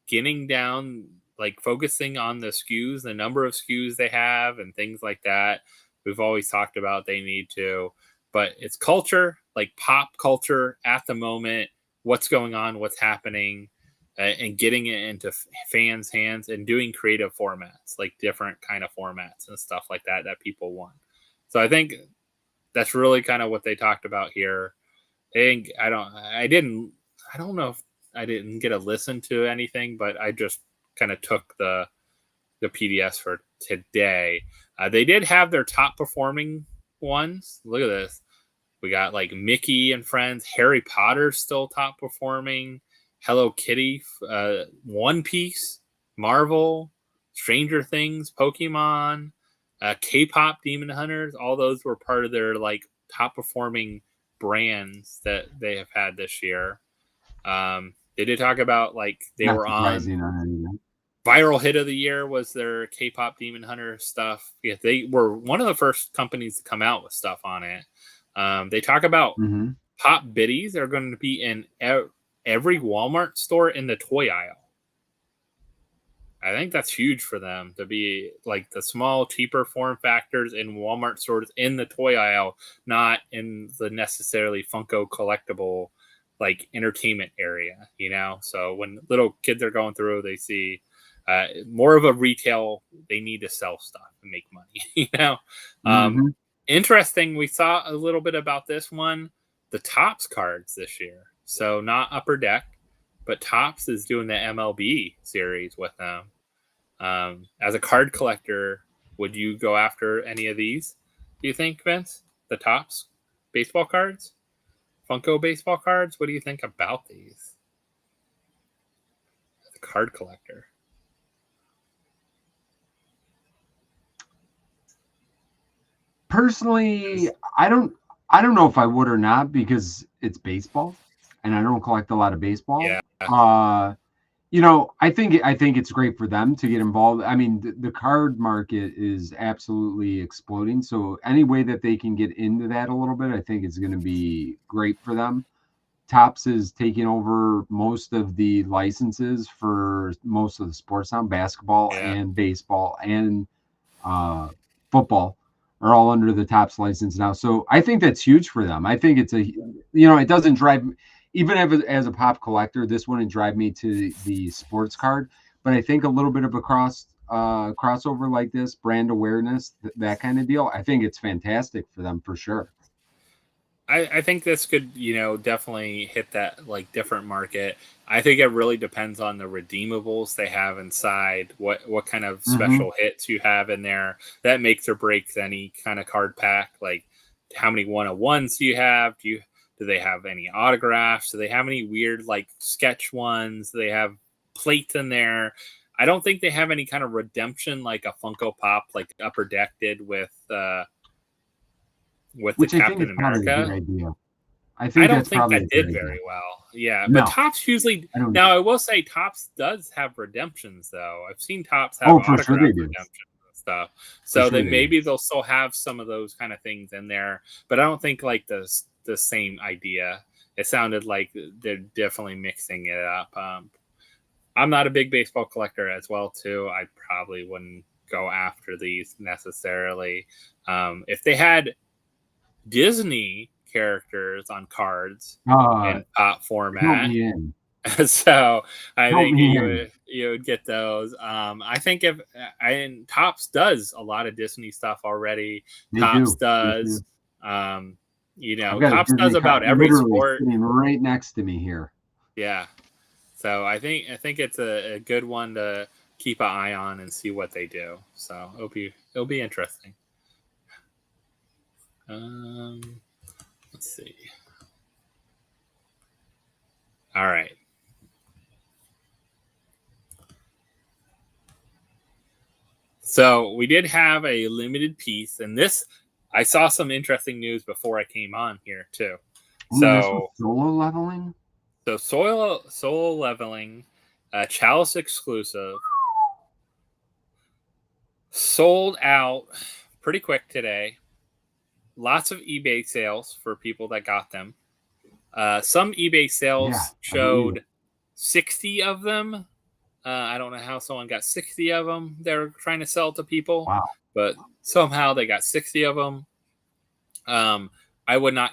getting down, focusing on the SKUs, the number of SKUs they have, and things like that. We've always talked about they need to, but it's culture, pop culture at the moment. What's going on, what's happening, and getting it into fans' hands and doing creative formats, different kind of formats and stuff like that people want. So I think that's really kind of what they talked about here. I don't know if I didn't get a listen to anything, but I just kind of took the PDS for today. They did have their top performing ones. Look at this. We got Mickey and Friends, Harry Potter's still top performing, Hello Kitty, One Piece, Marvel, Stranger Things, Pokemon, K-pop Demon Hunters. All those were part of their top performing brands that they have had this year. They did talk about they were on viral hit of the year was their K-pop Demon Hunter stuff. Yeah, they were one of the first companies to come out with stuff on it. They talk about Pop Biddies are going to be in every Walmart store in the toy aisle. I think that's huge for them to be the small, cheaper form factors in Walmart stores in the toy aisle, not in the necessarily Funko collectible entertainment area, So when little kids are going through, they see more of a retail, they need to sell stuff and make money, Interesting. We saw a little bit about this one, the Topps cards this year. So not Upper Deck, but Topps is doing the MLB series with them. As a card collector, would you go after any of these? Do you think, Vince? The Topps baseball cards? Funko baseball cards? What do you think about these? As a card collector. Personally, I don't know if I would or not, because it's baseball and I don't collect a lot of baseball. Yeah. I think it's great for them to get involved. I mean, the card market is absolutely exploding. So any way that they can get into that a little bit, I think is going to be great for them. Topps is taking over most of the licenses for most of the sports now, basketball and baseball and football are all under the Topps license now. So I think that's huge for them. I think it's it doesn't drive, even as a pop collector, this wouldn't drive me to the sports card, but I think a little bit of a crossover like this, brand awareness, that kind of deal, I think it's fantastic for them for sure. I think this could, definitely hit that different market. I think it really depends on the redeemables they have inside, what kind of special hits you have in there. That makes or breaks any kind of card pack. How many 101s do you have? Do Do they have any autographs? Do they have any weird like sketch ones? Do they have plates in there? I don't think they have any kind of redemption like a Funko Pop, like Upper Deck did with the Captain America. Idea. I don't think that did very well. Yeah, No. but Topps usually. Now I will say Topps does have redemptions though. I've seen Topps have autograph redemptions and stuff. So then maybe they'll still have some of those kind of things in there. But I don't think like the same idea. It sounded like they're definitely mixing it up. I'm not a big baseball collector as well too. I probably wouldn't go after these necessarily. If they had Disney characters on cards in pop format, so I think you would get those. I think Topps does a lot of Disney stuff already. Topps does. Topps does about every sport. Right next to me here. Yeah. So I think it's a good one to keep an eye on and see what they do. So it'll be interesting. Let's see. All right. So we did have a limited piece, and this I saw some interesting news before I came on here too. So solo leveling. So solo leveling, Chalice exclusive, sold out pretty quick today. Lots of eBay sales for people that got them. Some eBay sales showed 60 of them. I don't know how someone got 60 of them. They're trying to sell to people, but somehow they got 60 of them. I would not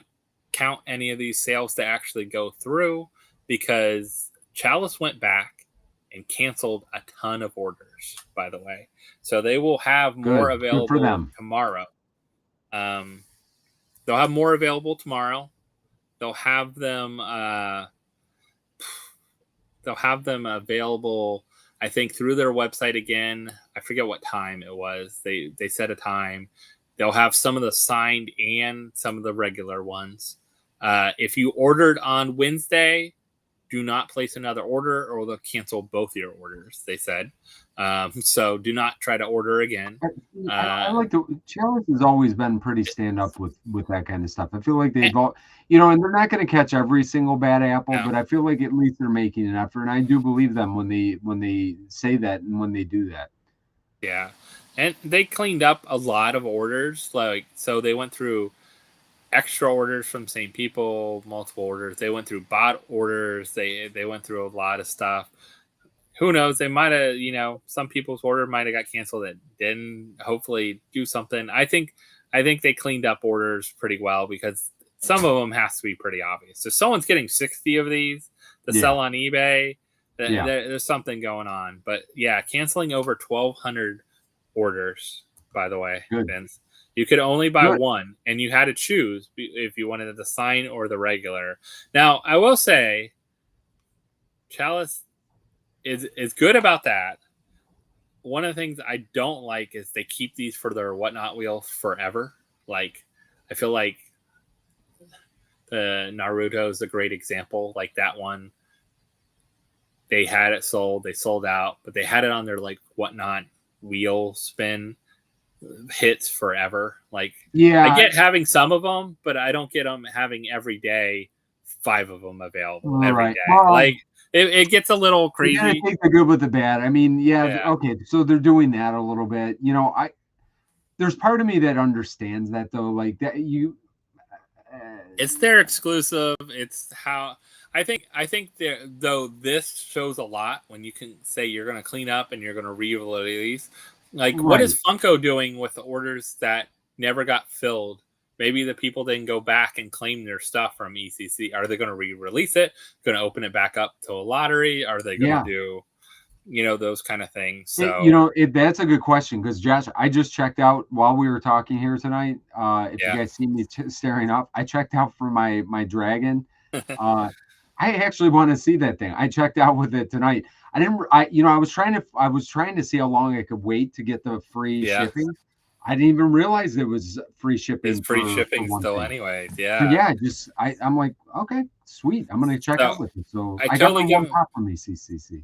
count any of these sales to actually go through because Chalice went back and canceled a ton of orders, by the way. So they will have more available tomorrow. They'll have more available tomorrow. They'll have them available, I think, through their website again. I forget what time it was. They set a time. They'll have some of the signed and some of the regular ones. If you ordered on Wednesday, do not place another order or they'll cancel both your orders, they said. So do not try to order again. I like Chalice has always been pretty stand up with that kind of stuff. I feel like they've all, and they're not going to catch every single bad apple, but I feel like at least they're making an effort. And I do believe them when they say that and when they do that. Yeah. And they cleaned up a lot of orders. So they went through extra orders from same people, multiple orders. They went through bot orders. They went through a lot of stuff. Who knows? They might have, some people's order might have got canceled that didn't hopefully do something. I think they cleaned up orders pretty well because some of them has to be pretty obvious. If someone's getting 60 of these to sell on eBay, there's something going on. But yeah, canceling over 1,200 orders, by the way, Vince. You could only buy one, and you had to choose if you wanted the sign or the regular. Now, I will say, Chalice is good about that. One of the things I don't like is they keep these for their Whatnot wheel forever. Like, I feel like the Naruto is a great example. Like that one, they had it sold, they sold out, but they had it on their Whatnot wheel spin hits forever. I get having some of them, but I don't get them having every day 5 of them available every day. Well, it gets a little crazy. You gotta take the good with the bad. I mean, okay, so they're doing that a little bit. There's part of me that understands that though. Like that, it's their exclusive. It's how I think though this shows a lot when you can say you're going to clean up and you're going to re-release. What is Funko doing with the orders that never got filled? Maybe the people didn't go back and claim their stuff from ECC. Are they going to re-release it? Going to open it back up to a lottery? Are they going to do, those kind of things? So that's a good question because Josh, I just checked out while we were talking here tonight. If you guys see me staring up, I checked out for my dragon. I actually want to see that thing. I checked out with it tonight. I was trying to see how long I could wait to get the free shipping. I didn't even realize it was free shipping. It's free for shipping one still, thing. anyways. So Yeah. yeah, I'm like, okay, sweet. I'm gonna check So out with it. So I I got my totally give one him. pop from ECCC.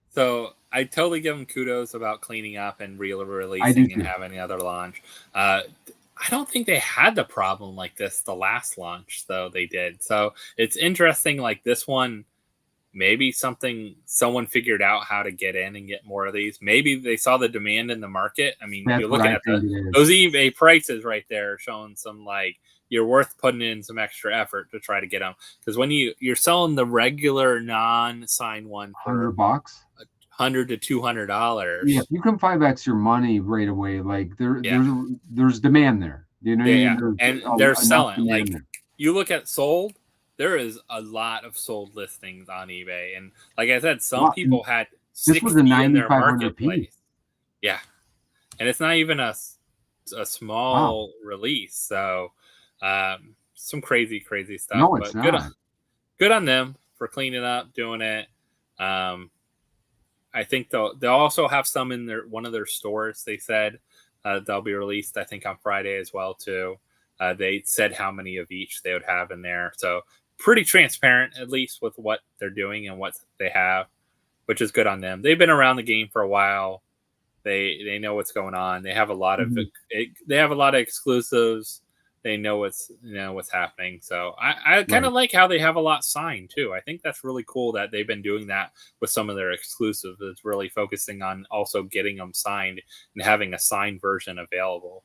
So I totally give them kudos about cleaning up and I do releasing and too. having another launch. I don't think they had the problem like this the last launch, though they did. So it's interesting. Like this one, maybe someone figured out how to get in and get more of these. Maybe they saw the demand in the market. I mean, That's you're what looking I at think it those is. eBay prices right there, showing some like you're worth putting in some extra effort to try to get them. Because when you're selling the regular non-sign one for $100. $100 to $200. Yeah, if you can 5x your money right away, like Yeah, there's demand there. You know what I yeah, mean? yeah. There's And they're enough selling. demand Like there. you look at sold, there is a lot of sold listings on eBay. And like I said, some Wow, and people had this was a 60 in their 9,500 piece. marketplace. Yeah. And it's not even a Wow. small release. So some crazy stuff. No, it's But not. good on them for cleaning up, doing it. I think they'll also have some in one of their stores. They said they'll be released, I think, on Friday as well too. They said how many of each they would have in there, so pretty transparent, at least with what they're doing and what they have, which is good on them. They've been around the game for a while. They know what's going on. They have a lot of exclusives. They know what's happening. So I kind of like how they have a lot signed too. I think that's really cool that they've been doing that with some of their exclusives. It's really focusing on also getting them signed and having a signed version available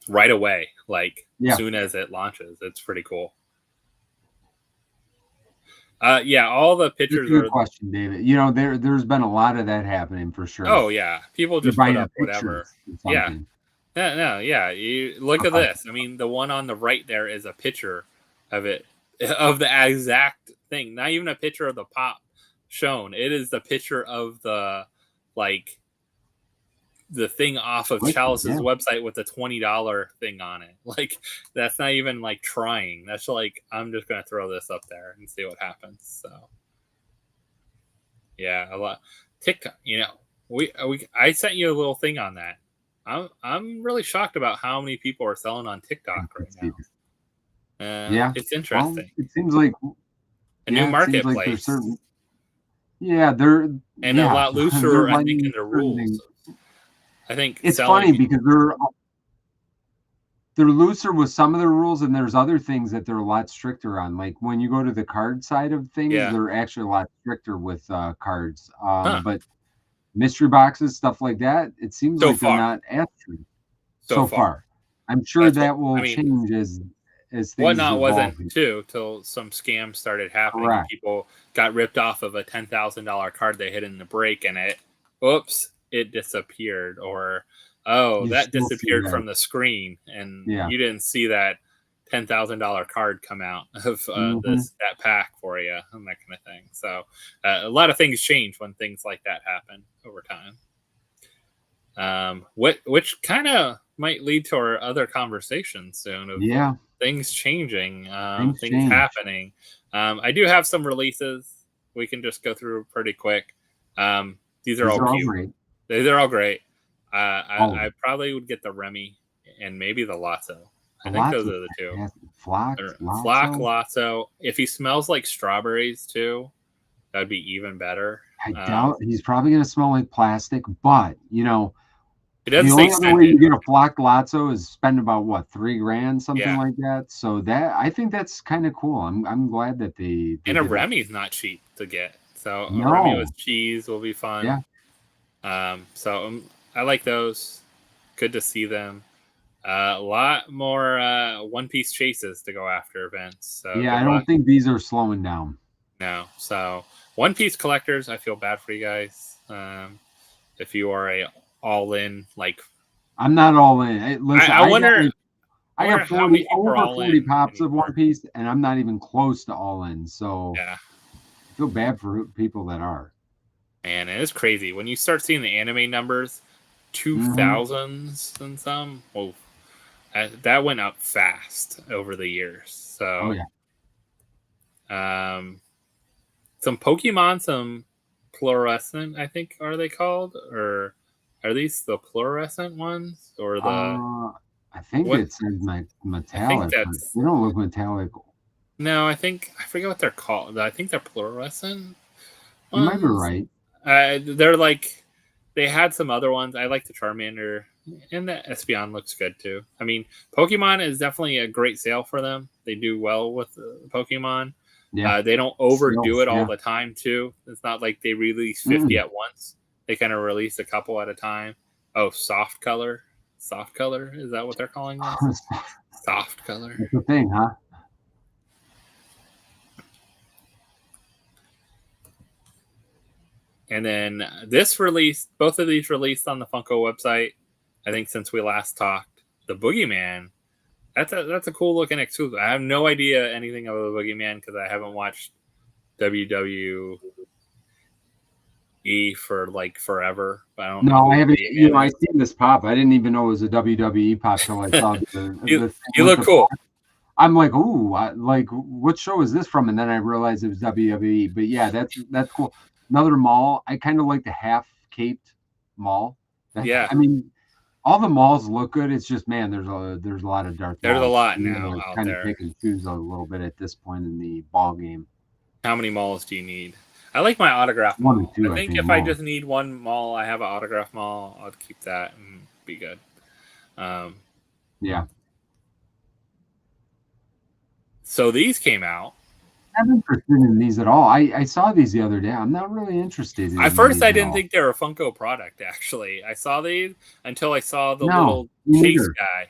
right away, like soon as it launches. It's pretty cool. Yeah, all the pictures That's a good question, David. You know, there's been a lot of that happening for sure. Oh yeah, people just put up whatever. Yeah. No, yeah. You look at this. I mean, the one on the right there is a picture of it, of the exact thing. Not even a picture of the pop shown. It is the picture of the thing off of Chalice's website with the $20 thing on it. Like that's not even like trying. That's like I'm just gonna throw this up there and see what happens. So yeah, a lot TikTok. You know, I sent you a little thing on that. I'm really shocked about how many people are selling on TikTok right now. Yeah, it's interesting. Well, it seems like a new marketplace. Like there's certain, they're a lot looser. I think in their rules. I think it's funny because they're looser with some of the rules, and there's other things that they're a lot stricter on. Like when you go to the card side of things, they're actually a lot stricter with cards. But mystery boxes, stuff like that, it seems like they're not as strict so far. I'm sure that will change as things Whatnot evolve. wasn't too till some scams started happening. And people got ripped off of a $10,000 card they hit in the break, and it disappeared, or that disappeared from the screen, and you didn't see that $10,000 card come out of that pack for you, and that kind of thing. So a lot of things change when things like that happen over time. Which kind of might lead to our other conversation soon of things changing, things happening. I do have some releases we can just go through pretty quick. These are all cute. Great. They're all great. I probably would get the Remy and maybe the Lotso. I think those are the two. Flock, Lotso. If he smells like strawberries too, that'd be even better. I doubt he's probably going to smell like plastic, but you know, the only other way you get a flock Lotso is spend about $3,000, something like that. So I think that's kind of cool. I'm glad that they and a Remy is not cheap to get. So a Remy with cheese will be fun. Yeah. So I like those. Good to see them. A lot more One Piece chases to go after events. So yeah, I don't think these are slowing down. No. So One Piece collectors, I feel bad for you guys. If you are a all in, like I'm not all in. Listen, I wonder. I got 40 pops of One Piece, and I'm not even close to all in. So yeah, I feel bad for people that are. Man, it is crazy when you start seeing the anime numbers, 2000s and some. Oh, that went up fast over the years. So, some Pokemon, some fluorescent, I think, are they called? Or Are these the fluorescent ones or the? I think What? it says I think metallic, but that's. they don't look metallic. No, I forget what they're called. I think they're fluorescent You might be ones. right. They're like they had some other ones. I like the Charmander, and the Espeon looks good too. I mean, Pokemon is definitely a great sale for them. They do well with Pokemon. Yeah. They don't overdo it all yeah. the time too. It's not like they release 50 at once. They kind of release a couple at a time. Oh, soft color. Soft color? Is that what they're calling this? Soft color. That's the thing, huh? And then this released, both of these released on the Funko website. I think since we last talked, the Boogeyman. That's a cool looking exclusive. I have no idea anything about the Boogeyman because I haven't watched WWE for like forever. But I don't know. I haven't. I seen this pop. I didn't even know it was a WWE pop till I saw you look cool. Pop. I'm like, ooh, like what show is this from? And then I realized it was WWE. But yeah, that's cool. Another mall. I kind of like the half caped mall. Yeah. I mean, all the malls look good. It's just, man, there's a lot of Darth. There's malls. a lot now out kind there. of pick and choose a little bit at this point in the ball game. How many malls do you need? I like my autograph mall. One or two, I think if I just need one mall, I have an autograph mall. I'll keep that and be good. Yeah. So these came out. I'm not interested in these at all. I saw these the other day. I'm not really interested in At first, I didn't think they were a Funko product, actually. I saw these until I saw the little Chase guy.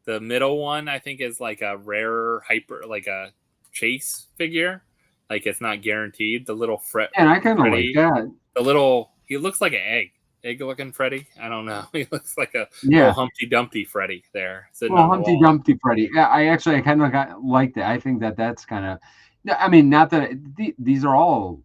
The middle one, I think, is like a rare like a Chase figure. Like, it's not guaranteed. The little and I kind of like that. The little, he looks like an egg-looking Freddy. I don't know. He looks like a little Humpty Dumpty Freddy there. Well, Humpty Dumpty Freddy. Yeah, I kind of liked it. I think that's kind of. I mean, not that these are all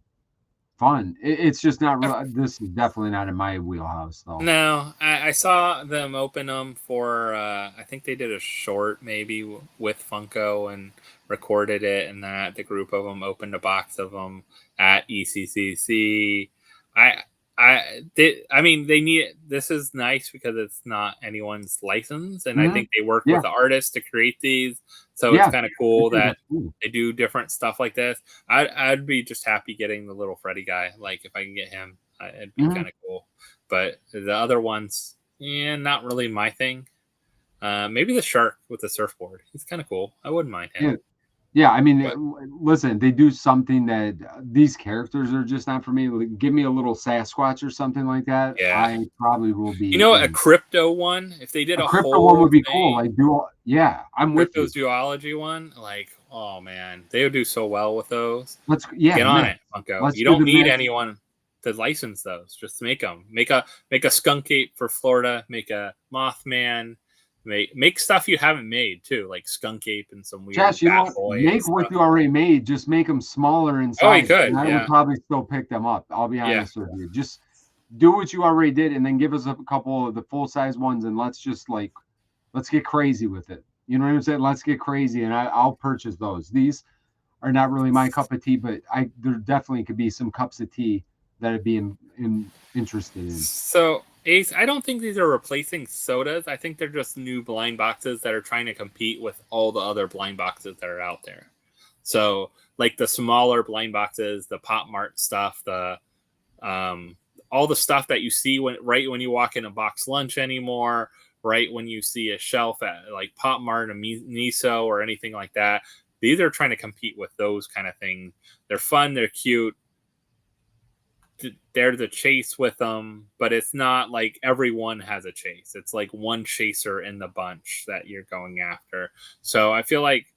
fun. It's just not real. This is definitely not in my wheelhouse, though. No, I saw them open them for. I think they did a short maybe with Funko and recorded it, and that the group of them opened a box of them at ECCC. I mean, they need it. This is nice because it's not anyone's license, and I think they work with the artists to create these. So it's kind of cool that they do different stuff like this. I'd be just happy getting the little Freddy guy. Like, if I can get him, it'd be kind of cool. But the other ones, not really my thing. Maybe the shark with the surfboard. He's kind of cool. I wouldn't mind him. Yeah, I mean, listen, they do something that these characters are just not for me. Like, give me a little Sasquatch or something like that. Yeah. I probably will be. A crypto one. If they did a crypto whole one would be thing, cool. Like, I'm with you. Zoology one. Like, oh man, they would do so well with those. Get on it, Funko. You don't need anyone to license those. Just make them. Make a skunk ape for Florida. Make a Mothman. Make stuff you haven't made too, like Skunk Ape and some weird. Josh, make what you already made. Just make them smaller in size. Oh, you could. I would probably still pick them up. I'll be honest with you. Just do what you already did, and then give us a couple of the full size ones, and let's get crazy with it. You know what I'm saying? Let's get crazy, and I'll purchase those. These are not really my cup of tea, but there definitely could be some cups of tea that I'd be interested in. So, Ace, I don't think these are replacing sodas. I think they're just new blind boxes that are trying to compete with all the other blind boxes that are out there. So, like the smaller blind boxes, the Pop Mart stuff, the all the stuff that you see right when you walk in a box lunch anymore, right when you see a shelf at like Pop Mart or Miso or anything like that. These are trying to compete with those kind of things. They're fun. They're cute. They're the chase with them, but it's not like everyone has a chase. It's like one chaser in the bunch that you're going after. So I feel like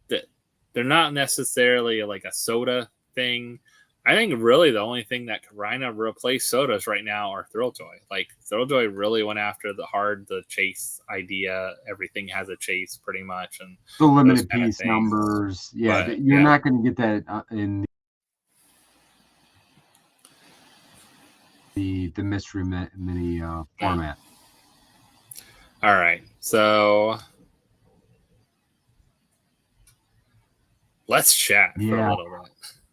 that they're not necessarily like a soda thing. I think really the only thing that could kind of replace sodas right now are Thrilljoy. Like Thrilljoy really went after the chase idea. Everything has a chase pretty much, and the limited piece numbers. Yeah, but you're not going to get that in the mystery mini format. All right, so let's chat for a little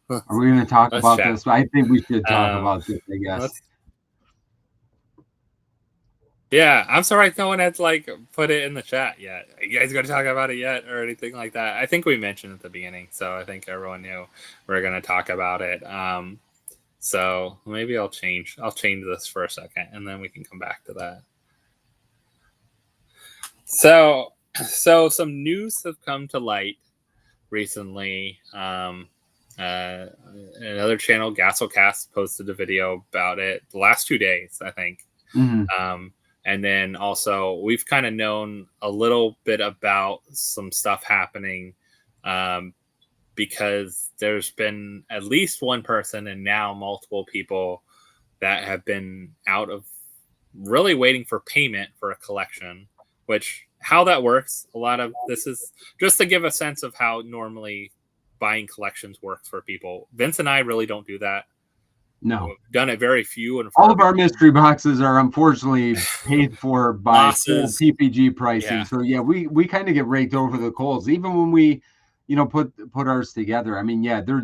bit. Are we going to talk about this? I think we should talk about this, I guess. Yeah, I'm surprised no one had like put it in the chat yet. Are you guys going to talk about it yet or anything like that? I think we mentioned at the beginning, so I think everyone knew we're going to talk about it. So maybe I'll change this for a second, and then we can come back to that. So some news have come to light recently. Another channel, Gasolcast, posted a video about it the last 2 days, I think. And then also we've kind of known a little bit about some stuff happening because there's been at least one person and now multiple people that have been out of really waiting for payment for a collection, which how that works. A lot of this is just to give a sense of how normally buying collections works for people. Vince and I really don't do that. No, we've done it very few, and all of our mystery boxes are unfortunately paid for by full PPG pricing. So yeah, we kind of get raked over the coals, even when we, put ours together. I mean, yeah, they're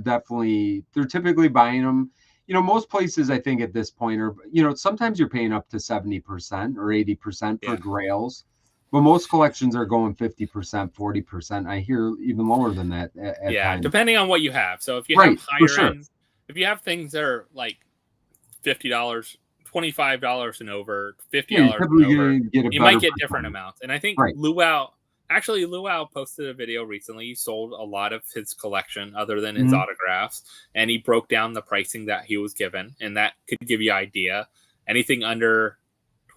typically buying them. Most places I think at this point are, sometimes you're paying up to 70% or 80% for grails, but most collections are going 50%, 40%. I hear even lower than that at times. Depending on what you have. So if you have higher end, if you have things that are like $50, $25 and over, $50 and over, you might get different amounts. And I think Luau posted a video recently. He sold a lot of his collection other than his autographs, and he broke down the pricing that he was given, and that could give you an idea. Anything under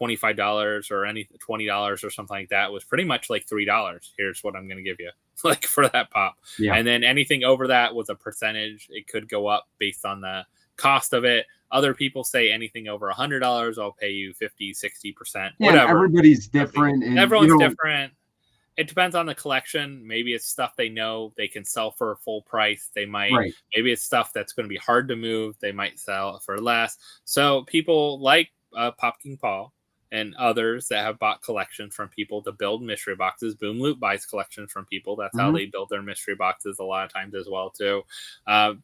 $25 or any $20 or something like that was pretty much like $3. Here's what I'm going to give you, like for that pop. And then anything over that was a percentage. It could go up based on the cost of it. Other people say anything over $100, I'll pay you 50, 60%, whatever. Everybody's different. Everyone's different. It depends on the collection. Maybe it's stuff they know they can sell for a full price. They might, maybe it's stuff that's going to be hard to move. They might sell for less. So people like Pop King Paul and others that have bought collections from people to build mystery boxes. Boom Loot buys collections from people. That's how they build their mystery boxes a lot of times as well too.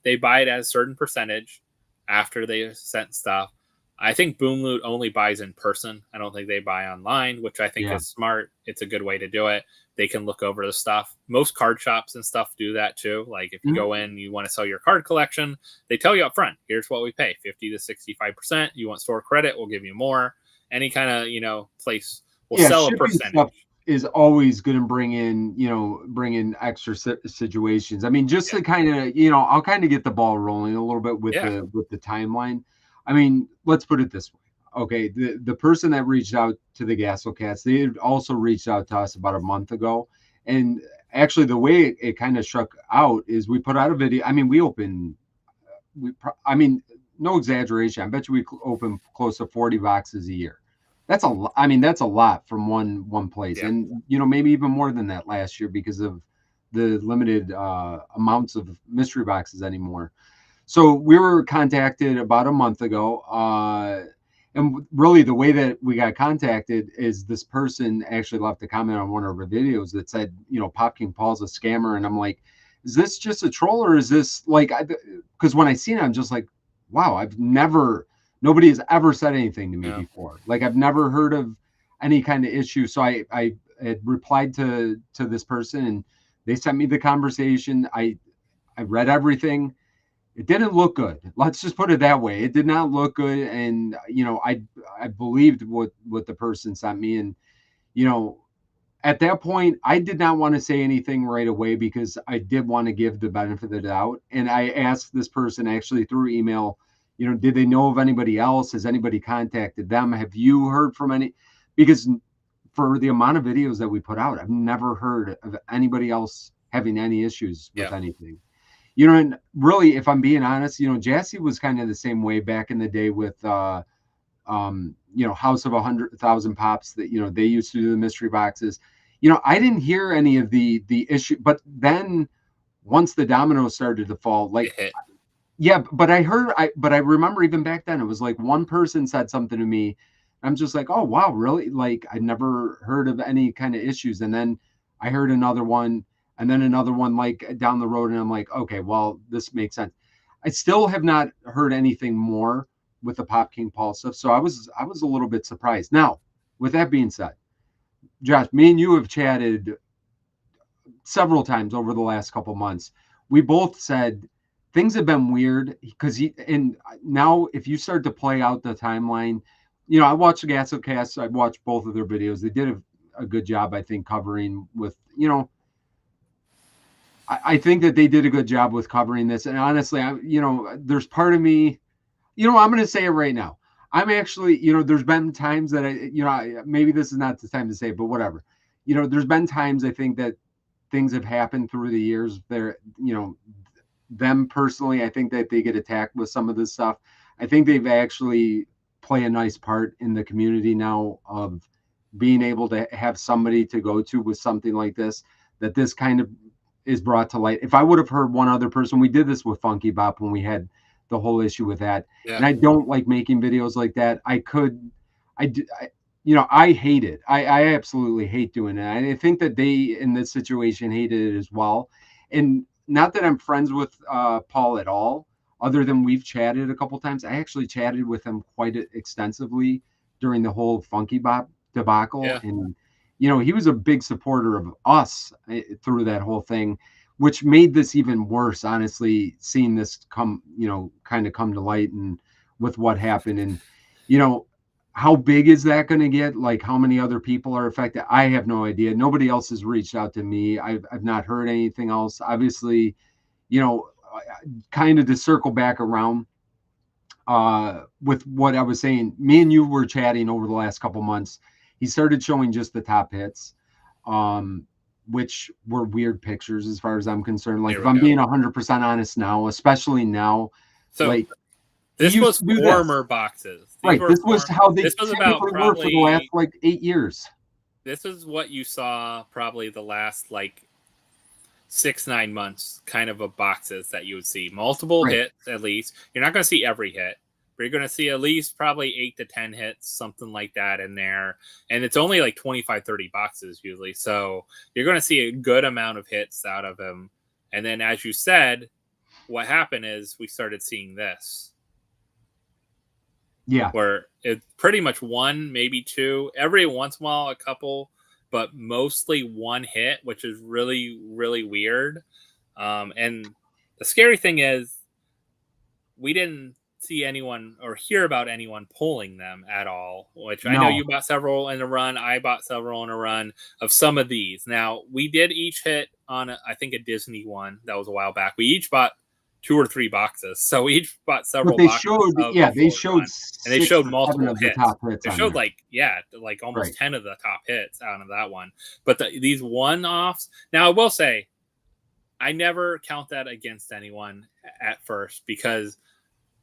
They buy it at a certain percentage after they sent stuff. I think Boom Loot only buys in person. I don't think they buy online, which I think is smart. It's a good way to do it. They can look over the stuff. Most card shops and stuff do that too. Like if you go in, you want to sell your card collection, they tell you up front, here's what we pay, 50 to 65%. You want store credit, we'll give you more. Any kind of, place will sell a percentage. Stuff is always going to bring in extra situations. I mean, just to kind of, I'll kind of get the ball rolling a little bit with the timeline. I mean, let's put it this way. Okay, the person that reached out to the Gasolcast, they had also reached out to us about a month ago. And actually, the way it kind of struck out is we put out a video. I mean, no exaggeration. I bet you we open close to 40 boxes a year. That's a lot. I mean, that's a lot from one place. And, maybe even more than that last year because of the limited amounts of mystery boxes anymore. So we were contacted about a month ago. And really the way that we got contacted is this person actually left a comment on one of our videos that said, Pop King Paul's a scammer. And I'm like, is this just a troll or is this like, because when I seen it, I'm just like, wow, nobody has ever said anything to me before. Like I've never heard of any kind of issue. So I had replied to this person and they sent me the conversation. I read everything. It didn't look good. Let's just put it that way. It did not look good. And, I believed what the person sent me. And, at that point, I did not want to say anything right away because I did want to give the benefit of the doubt. And I asked this person actually through email, did they know of anybody else? Has anybody contacted them? Have you heard from any? Because for the amount of videos that we put out, I've never heard of anybody else having any issues with anything. And really, if I'm being honest, Jassy was kind of the same way back in the day with, House of 100,000 Pops that, they used to do the mystery boxes. I didn't hear any of the issue, but then once the dominoes started to fall, but I remember even back then, it was like one person said something to me. I'm just like, oh, wow, really? Like I never heard of any kind of issues. And then I heard another one and then another one like down the road. And I'm like, okay, well, this makes sense. I still have not heard anything more with the Pop King Paul stuff. So I was a little bit surprised. Now, with that being said, Josh, me and you have chatted several times over the last couple months. We both said things have been weird because and now if you start to play out the timeline, I watched the Gassocast. I watched both of their videos. They did a good job, I think, covering with, I think that they did a good job with covering this. And honestly, there's part of me, I'm going to say it right now. I'm actually, there's been times that maybe this is not the time to say it, but whatever. There's been times I think that things have happened through the years. Them personally, I think that they get attacked with some of this stuff. I think they've actually play a nice part in the community now of being able to have somebody to go to with something like this, that this kind of is brought to light. If I would have heard one other person, we did this with Funky Bop when we had the whole issue with that. Yeah. And I don't like making videos like that. I hate it. I absolutely hate doing it. I think that they, in this situation, hated it as well. And not that I'm friends with Paul at all, other than we've chatted a couple times. I actually chatted with him quite extensively during the whole Funky Bop debacle. Yeah. And, he was a big supporter of us through that whole thing, which made this even worse, honestly, seeing this come to light and with what happened. And, how big is that going to get? Like, how many other people are affected? I have no idea. Nobody else has reached out to me. I've not heard anything else. Obviously, kind of to circle back around with what I was saying, me and you were chatting over the last couple months. He started showing just the top hits, which were weird pictures as far as I'm concerned. Like, if I'm being 100% honest now, especially now, so like, this was former boxes. Right. This was how they typically were for the last, 8 years. This is what you saw probably the last, 6-9 months, kind of boxes that you would see. Multiple hits, at least. You're not going to see every hit, but you're going to see at least probably 8 to 10 hits, something like that in there. And it's only 25, 30 boxes usually. So you're going to see a good amount of hits out of them. And then, as you said, what happened is we started seeing this. Yeah. Where it pretty much one, maybe two, every once in a while, a couple, but mostly one hit, which is really, really weird. And the scary thing is we didn't see anyone or hear about anyone pulling them at all, which I know you bought several in a run. I bought several in a run of some of these. Now, we did each hit on, I think, a Disney one. That was a while back. We each bought 2 or 3 boxes. So we each bought several boxes. They showed and they showed multiple hits. They showed almost 10 of the top hits out of that one. But these one-offs, now I will say, I never count that against anyone at first because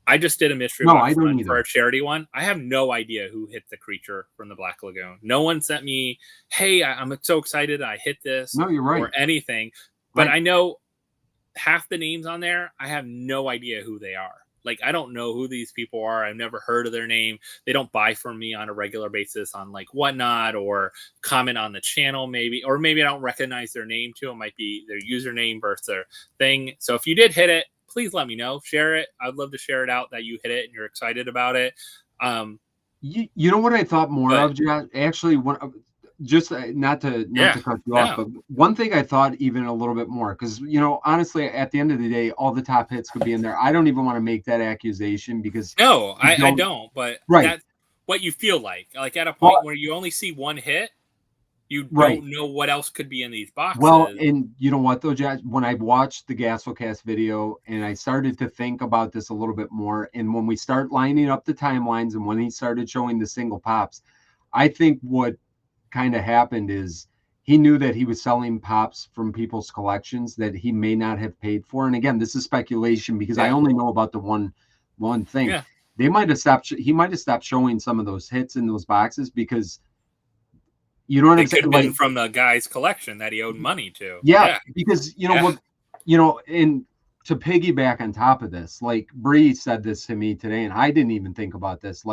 I just did a mystery box run for a charity one. I have no idea who hit the creature from the Black Lagoon. No one sent me, hey, I'm so excited I hit this. No, you're right. Or anything. But I know half the names on there, I have no idea who they are. I don't know who these people are. I've never heard of their name. They don't buy from me on a regular basis on Whatnot or comment on the channel maybe. Or maybe I don't recognize their name too. It might be their username versus their thing. So if you did hit it, please let me know. Share it. I'd love to share it out that you hit it and you're excited about it. You know what I thought more of, Josh? Actually, just not to cut you off, but one thing I thought even a little bit more, because, honestly, at the end of the day, all the top hits could be in there. I don't even want to make that accusation because... No, I don't, but that's what you feel like. At a point where you only see one hit, you don't know what else could be in these boxes. Well, and you know what, though, Josh? When I watched the Gassocast video and I started to think about this a little bit more, and when we start lining up the timelines and when he started showing the single pops, I think what kind of happened is he knew that he was selling pops from people's collections that he may not have paid for. And again, this is speculation because I only know about the one thing. Yeah. He might have stopped showing some of those hits in those boxes because... You know what I'm saying? Could have been from the guy's collection that he owed money to. Yeah. Because what, and to piggyback on top of this, Bree said this to me today, and I didn't even think about this.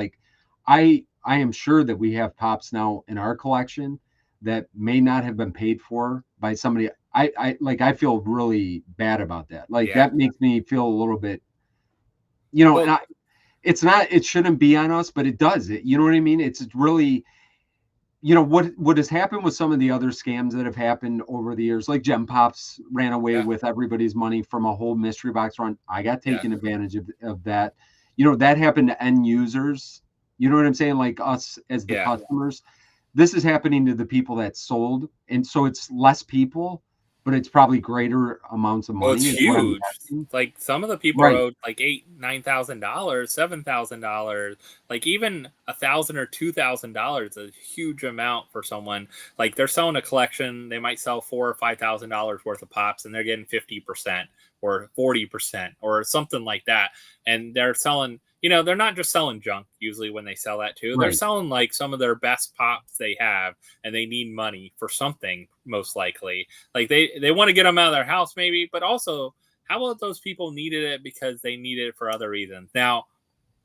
I am sure that we have pops now in our collection that may not have been paid for by somebody. I feel really bad about that. That makes me feel a little bit, and it shouldn't be on us, but it does. You know what I mean? It's really. you know, what has happened with some of the other scams that have happened over the years, like Gem Pops ran away with everybody's money from a whole mystery box run. I got taken advantage of that. You know, that happened to end users. You know what I'm saying? Like us as the customers. This is happening to the people that sold. And so it's less people, but it's probably greater amounts of money. Well, it's huge. Like some of the people owed like $8,000, $9,000, $7,000, like even $1,000 or $2,000, a huge amount for someone. Like they're selling a collection, they might sell $4,000 or $5,000 worth of pops, and they're getting 50% or 40% or something like that. And they're selling, you know, they're not just selling junk usually when they sell that too. They're selling like some of their best pops they have, and they need money for something, most likely. Like they want to get them out of their house maybe, but also how about those people needed it because they needed it for other reasons? Now,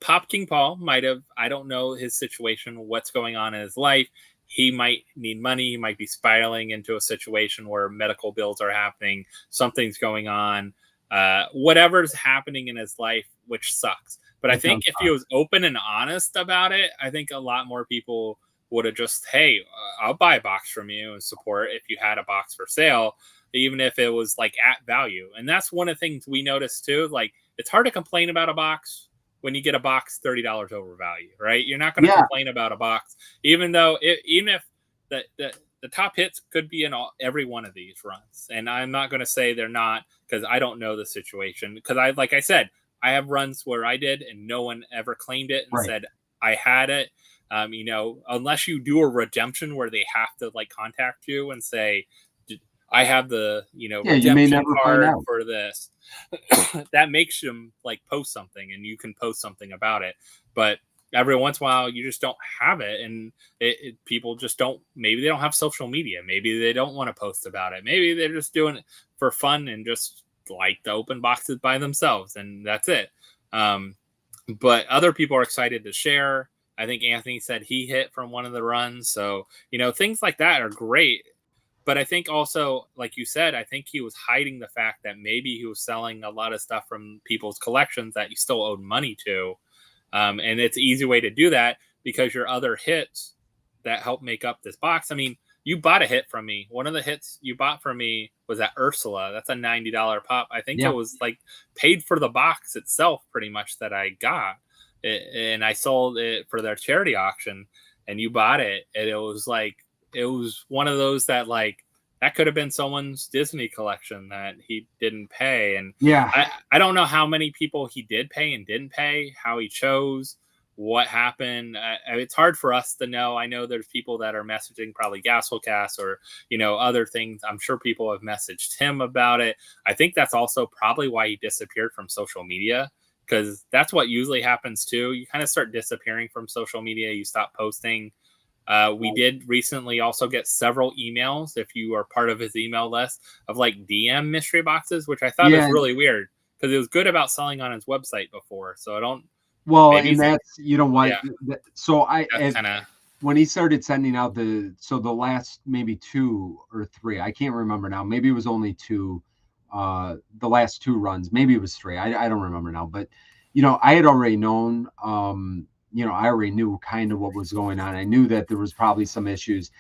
Pop King Paul might have, I don't know his situation, what's going on in his life. He might need money. He might be spiraling into a situation where medical bills are happening. Something's going on. Whatever's happening in his life, which sucks. But I think if he was open and honest about it, I think a lot more people would have just, hey, I'll buy a box from you and support if you had a box for sale, even if it was like at value. And that's one of the things we noticed too. Like it's hard to complain about a box when you get a box $30 over value, right? You're not going to complain about a box, even if the top hits could be in every one of these runs. And I'm not going to say they're not because I don't know the situation. Because like I said, I have runs where I did and no one ever claimed it and said I had it. You know, unless you do a redemption where they have to like contact you and say, I have the, you know, redemption card for this. That makes them like post something and you can post something about it. But every once in a while, you just don't have it. And people just don't, maybe they don't have social media. Maybe they don't want to post about it. Maybe they're just doing it for fun and just like to open boxes by themselves. And that's it. But other people are excited to share. I think Anthony said he hit from one of the runs. So, you know, things like that are great. But I think also, like you said, I think he was hiding the fact that maybe he was selling a lot of stuff from people's collections that you still owed money to. And it's an easy way to do that because your other hits that help make up this box. I mean, you bought a hit from me. One of the hits you bought from me was that Ursula. That's a $90 pop. I think it was like paid for the box itself pretty much that I got. And I sold it for their charity auction and you bought it. And it was like, it was one of those that like, that could have been someone's Disney collection that he didn't pay. And I don't know how many people he did pay and didn't pay, how he chose, what happened. It's hard for us to know. I know there's people that are messaging probably Gasolcast or, you know, other things. I'm sure people have messaged him about it. I think that's also probably why he disappeared from social media, because that's what usually happens too. You kind of start disappearing from social media. You stop posting. We did recently also get several emails, if you are part of his email list, of like DM mystery boxes, which I thought was really weird because it was good about selling on his website before. So I don't. Well, and that's, you know what? Yeah. So when he started sending out the last maybe 2 or 3, I can't remember now. Maybe it was only 2, the last 2 runs. Maybe it was 3. I don't remember now. But, you know, I had already known, you know, I already knew kind of what was going on. I knew that there was probably some issues.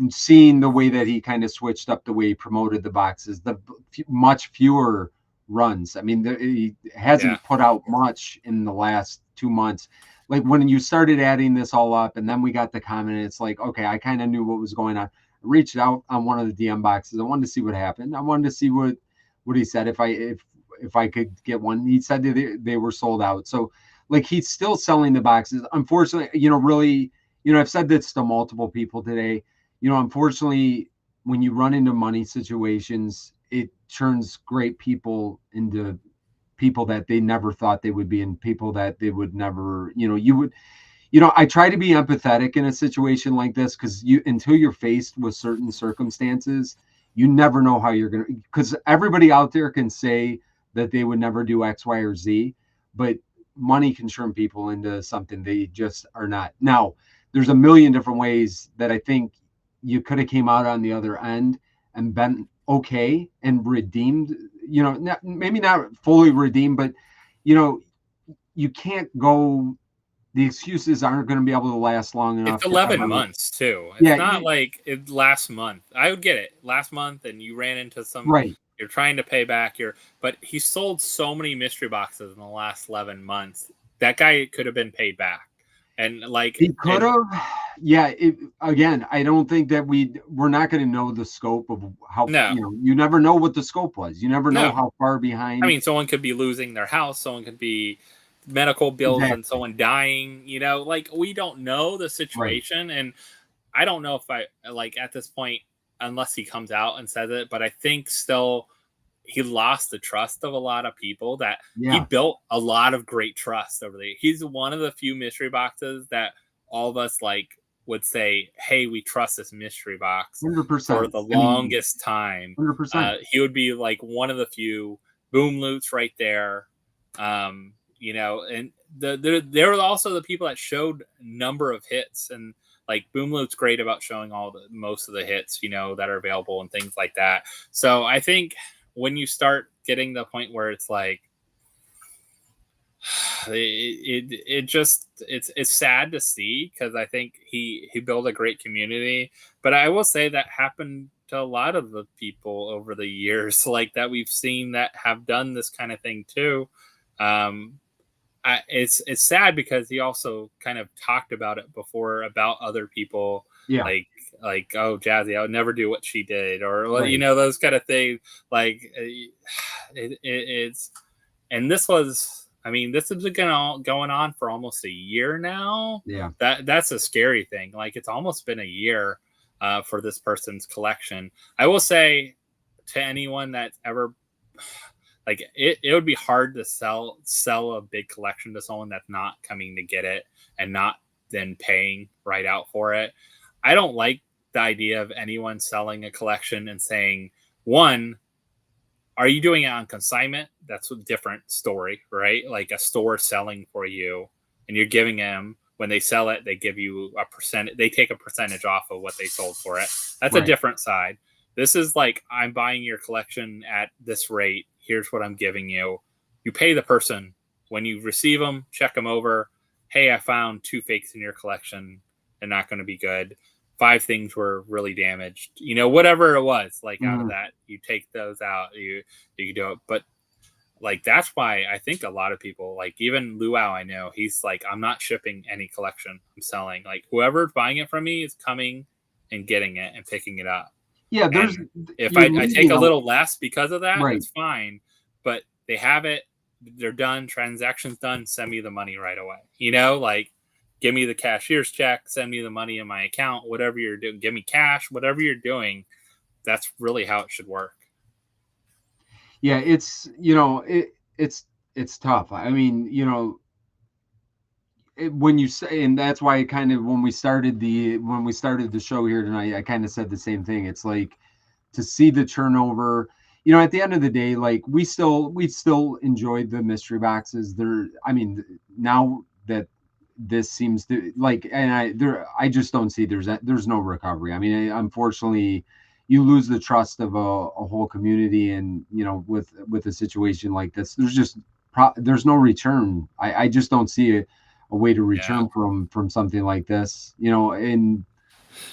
Seeing the way that he kind of switched up the way he promoted the boxes, the much fewer runs. I mean, he hasn't put out much in the last 2 months. Like when you started adding this all up and then we got the comment, it's like, okay, I kind of knew what was going on. I reached out on one of the DM boxes. I wanted to see what happened. I wanted to see what he said. If I could get one, he said they were sold out. So like he's still selling the boxes. Unfortunately, you know, really, you know, I've said this to multiple people today, you know, unfortunately, when you run into money situations, it turns great people into people that they never thought they would be, and people that they would never, you know, I try to be empathetic in a situation like this because until you're faced with certain circumstances, you never know how you're going to, because everybody out there can say that they would never do X, Y, or Z, but money can turn people into something they just are not. Now, there's a million different ways that I think you could have came out on the other end and been okay and redeemed, you know, maybe not fully redeemed, but, you know, you can't go the excuses aren't going to be able to last long enough. It's 11 months too. It's not like it last month. I would get it last month, and you ran into some. Right. You're trying to pay back but he sold so many mystery boxes in the last 11 months. That guy could have been paid back, and like he could have. Yeah. Again, I don't think that we're not going to know the scope of how. No. You never know what the scope was. You never know how far behind. I mean, someone could be losing their house. Someone could be medical bills and someone dying. Like we don't know the situation, right. And I don't know if I like at this point, unless he comes out and says it. But I think still he lost the trust of a lot of people. That he built a lot of great trust over the. He's one of the few mystery boxes that all of us would say, hey, we trust this mystery box 100%. For the longest time. 100%. He would be like one of the few boom loots right there. And there were also the people that showed number of hits, and like Boom Loot's great about showing most of the hits, that are available and things like that. So I think when you start getting the point where it's like, it's sad to see, because I think he built a great community, but I will say that happened to a lot of the people over the years, like that we've seen that have done this kind of thing too. It's sad because he also kind of talked about it before about other people, like oh, Jazzy, I would never do what she did, or right. Those kind of things. Like it's and this was. I mean, this has been going on for almost a year now. Yeah, that's a scary thing. Like it's almost been a year for this person's collection. I will say to anyone that's ever like it would be hard to sell a big collection to someone that's not coming to get it and not then paying right out for it. I don't like the idea of anyone selling a collection and saying, one, are you doing it on consignment? That's a different story, right? Like a store selling for you, and you're giving them, when they sell it, they give you a percentage. They take a percentage off of what they sold for it. That's right. A different side. This is like, I'm buying your collection at this rate. Here's what I'm giving you. You pay the person. When you receive them, check them over. Hey, I found 2 fakes in your collection. They're not going to be good. 5 things were really damaged, whatever it was, like out of that, you take those out, you can do it. But like, that's why I think a lot of people, like even Luau, I know he's like, I'm not shipping any collection I'm selling. Like whoever's buying it from me is coming and getting it and picking it up. Yeah. If I take a little less because of that, right. It's fine. But they have it, they're done, transaction's done, send me the money right away. Like, give me the cashier's check, send me the money in my account, whatever you're doing, give me cash, whatever you're doing. That's really how it should work. Yeah, it's, it's tough. I mean, when you say, and that's why kind of when we started the show here tonight, I kind of said the same thing. It's like, to see the turnover, at the end of the day, like we still enjoyed the mystery boxes. Now that this seems to like, and I just don't see there's no recovery. I mean, unfortunately, you lose the trust of a whole community, and with a situation like this, there's no return. I just don't see a way to return from something like this, and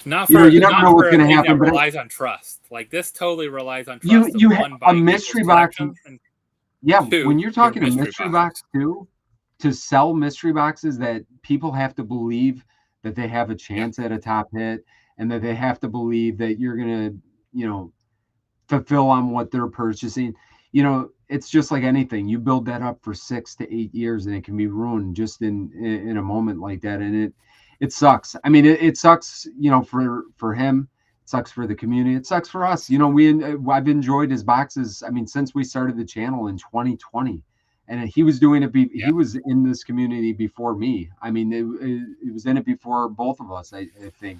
not for you never know what's going to happen. But relies on trust. Like this totally relies on trust. You have a mystery box. When you're talking a mystery box too. To sell mystery boxes, that people have to believe that they have a chance at a top hit, and that they have to believe that you're going to, fulfill on what they're purchasing. It's just like anything. You build that up for 6 to 8 years, and it can be ruined just in a moment like that. And it sucks. I mean, it sucks, for him. It sucks for the community. It sucks for us. I've enjoyed his boxes. I mean, since we started the channel in 2020. And he was doing it. He was in this community before me. I mean, it was in it before both of us. I think.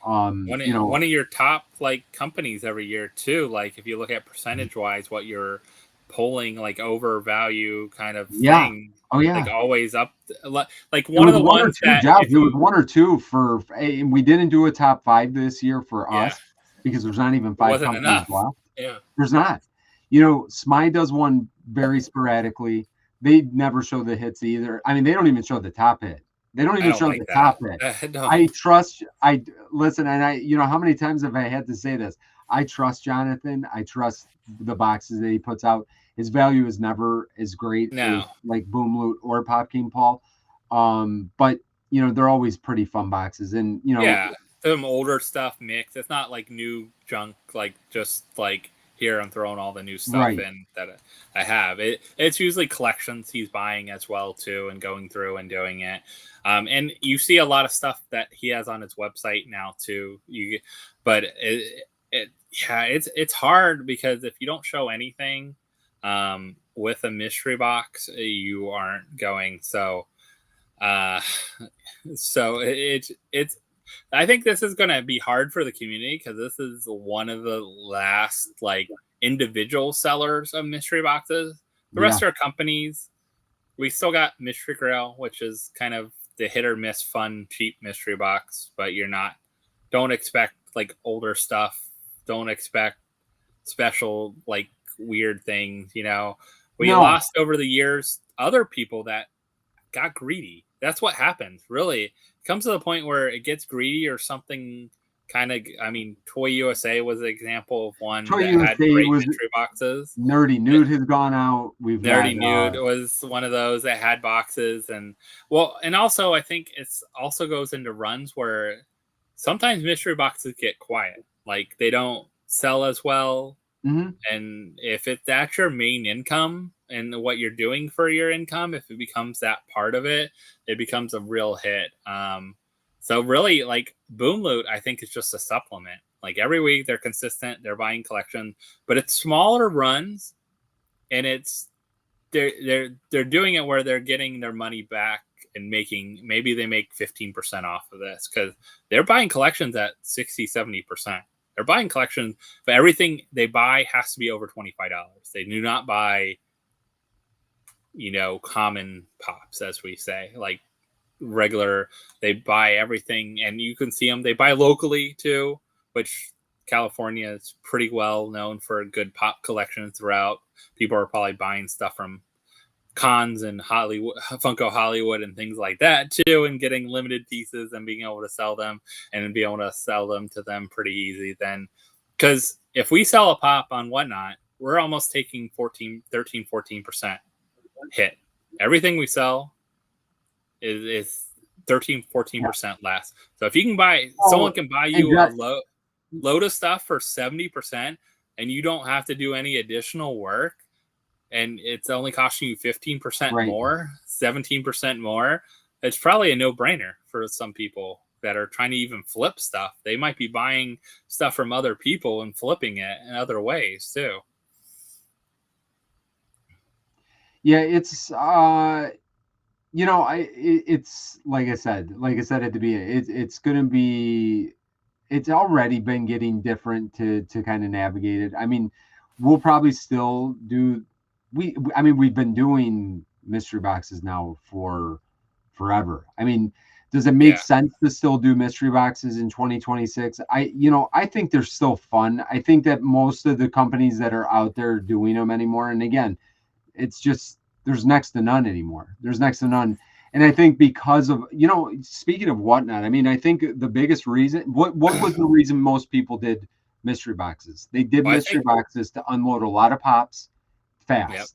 One of your top companies every year too. Like if you look at percentage wise, what you're pulling overvalue kind of thing. Oh yeah. Like always up. Like one of the ones that it was 1 or 2 for. And we didn't do a top 5 this year for us because there's not even 5 companies left. Yeah. There's not. Smy does one very sporadically. They never show the hits either. I mean, they don't even show the top hit. They don't I even don't show like the that. top bit. No. I listen, and you know, how many times have I had to say this? I trust Jonathan. I trust the boxes that he puts out. His value is never as great as No. like Boom Loot or Pop King Paul. But you know, they're always pretty fun boxes. And you know, Yeah, some older stuff mixed. It's not like new junk, like just like here I'm throwing all the new stuff right. in that I have. It's usually collections he's buying as well too, and going through and doing it. And you see a lot of stuff that he has on his website now too. But yeah, it's hard because if you don't show anything with a mystery box, you aren't going. So uh so it's I think this is going to be hard for the community because this is one of the last like individual sellers of mystery boxes. The Yeah. rest are companies. We still got Mystery Grail, which is kind of the hit or miss fun cheap mystery box, but don't expect like older stuff. Don't expect special like weird things, you know. We No. lost over the years other people that got greedy. That's what happens. Really, it comes to the point where it gets greedy or something. Kind of, I mean, Toy USA was an example of one Toy that had USA great was mystery boxes. Nerdy Nude has gone out. We've got Nerdy Nude was one of those that had boxes, and also I think it's also goes into runs where sometimes mystery boxes get quiet, like they don't sell as well. mhm. And if that's your main income and what you're doing for your income, if it becomes that part of it, it becomes a real hit. So really, like Boom Loot, I think is just a supplement. Like every week they're consistent, they're buying collection, but it's smaller runs, and they're doing it where they're getting their money back and maybe they make 15% off of this because they're buying collections at 60-70%. They're buying collections, but everything they buy has to be over $25. They do not buy, common pops, as we say, like regular. They buy everything, and you can see them. They buy locally too, which California is pretty well known for a good pop collection throughout. People are probably buying stuff from cons and Hollywood, Funko Hollywood, and things like that too, and getting limited pieces and being able to sell them and be able to sell them to them pretty easy. Then, because if we sell a pop on Whatnot, we're almost taking 13-14% hit. Everything we sell is 13-14% less. So if you can buy, someone can buy you a load of stuff for 70%, and you don't have to do any additional work, and it's only costing you 15% more, 17% more, it's probably a no-brainer for some people that are trying to even flip stuff. They might be buying stuff from other people and flipping it in other ways too. Yeah, it's it's like I said at the beginning, it's already been getting different to kind of navigate it. I mean, we'll probably still do we've been doing mystery boxes now for forever. I mean, does it make sense to still do mystery boxes in 2026? I think they're still fun. I think that most of the companies that are out there doing them anymore, and again, it's just there's next to none anymore. There's next to none. And I think because of, speaking of Whatnot, I mean, I think the biggest reason, what was the reason most people did mystery boxes? They did mystery boxes to unload a lot of pops fast. Yep.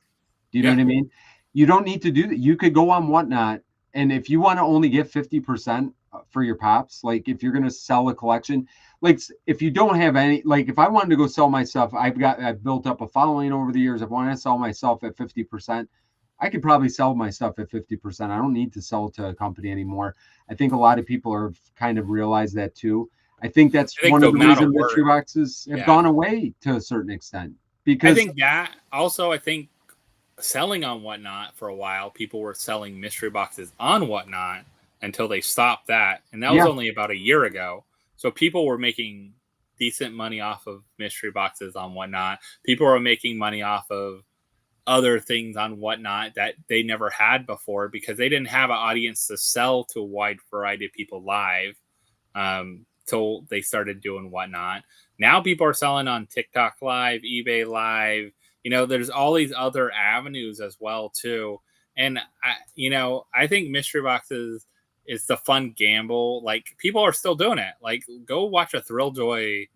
Do you know what I mean? You don't need to do that. You could go on Whatnot, and if you want to only get 50% for your pops, like if you're going to sell a collection, like if you don't have any, like if I wanted to go sell my stuff, I've built up a following over the years. If I want to sell myself at 50%, I could probably sell my stuff at 50%. I don't need to sell to a company anymore. I think a lot of people have kind of realized that too. I think that's one of the reasons mystery boxes have gone away to a certain extent. Because I think that also, I think selling on Whatnot for a while, people were selling mystery boxes on Whatnot until they stopped that. And that was only about a year ago. So people were making decent money off of mystery boxes on Whatnot. People were making money off of other things on Whatnot that they never had before because they didn't have an audience to sell to a wide variety of people live till they started doing Whatnot. Now people are selling on TikTok Live, eBay Live. There's all these other avenues as well too. And I think mystery boxes it's the fun gamble. Like, people are still doing it. Like, go watch a Thrilljoy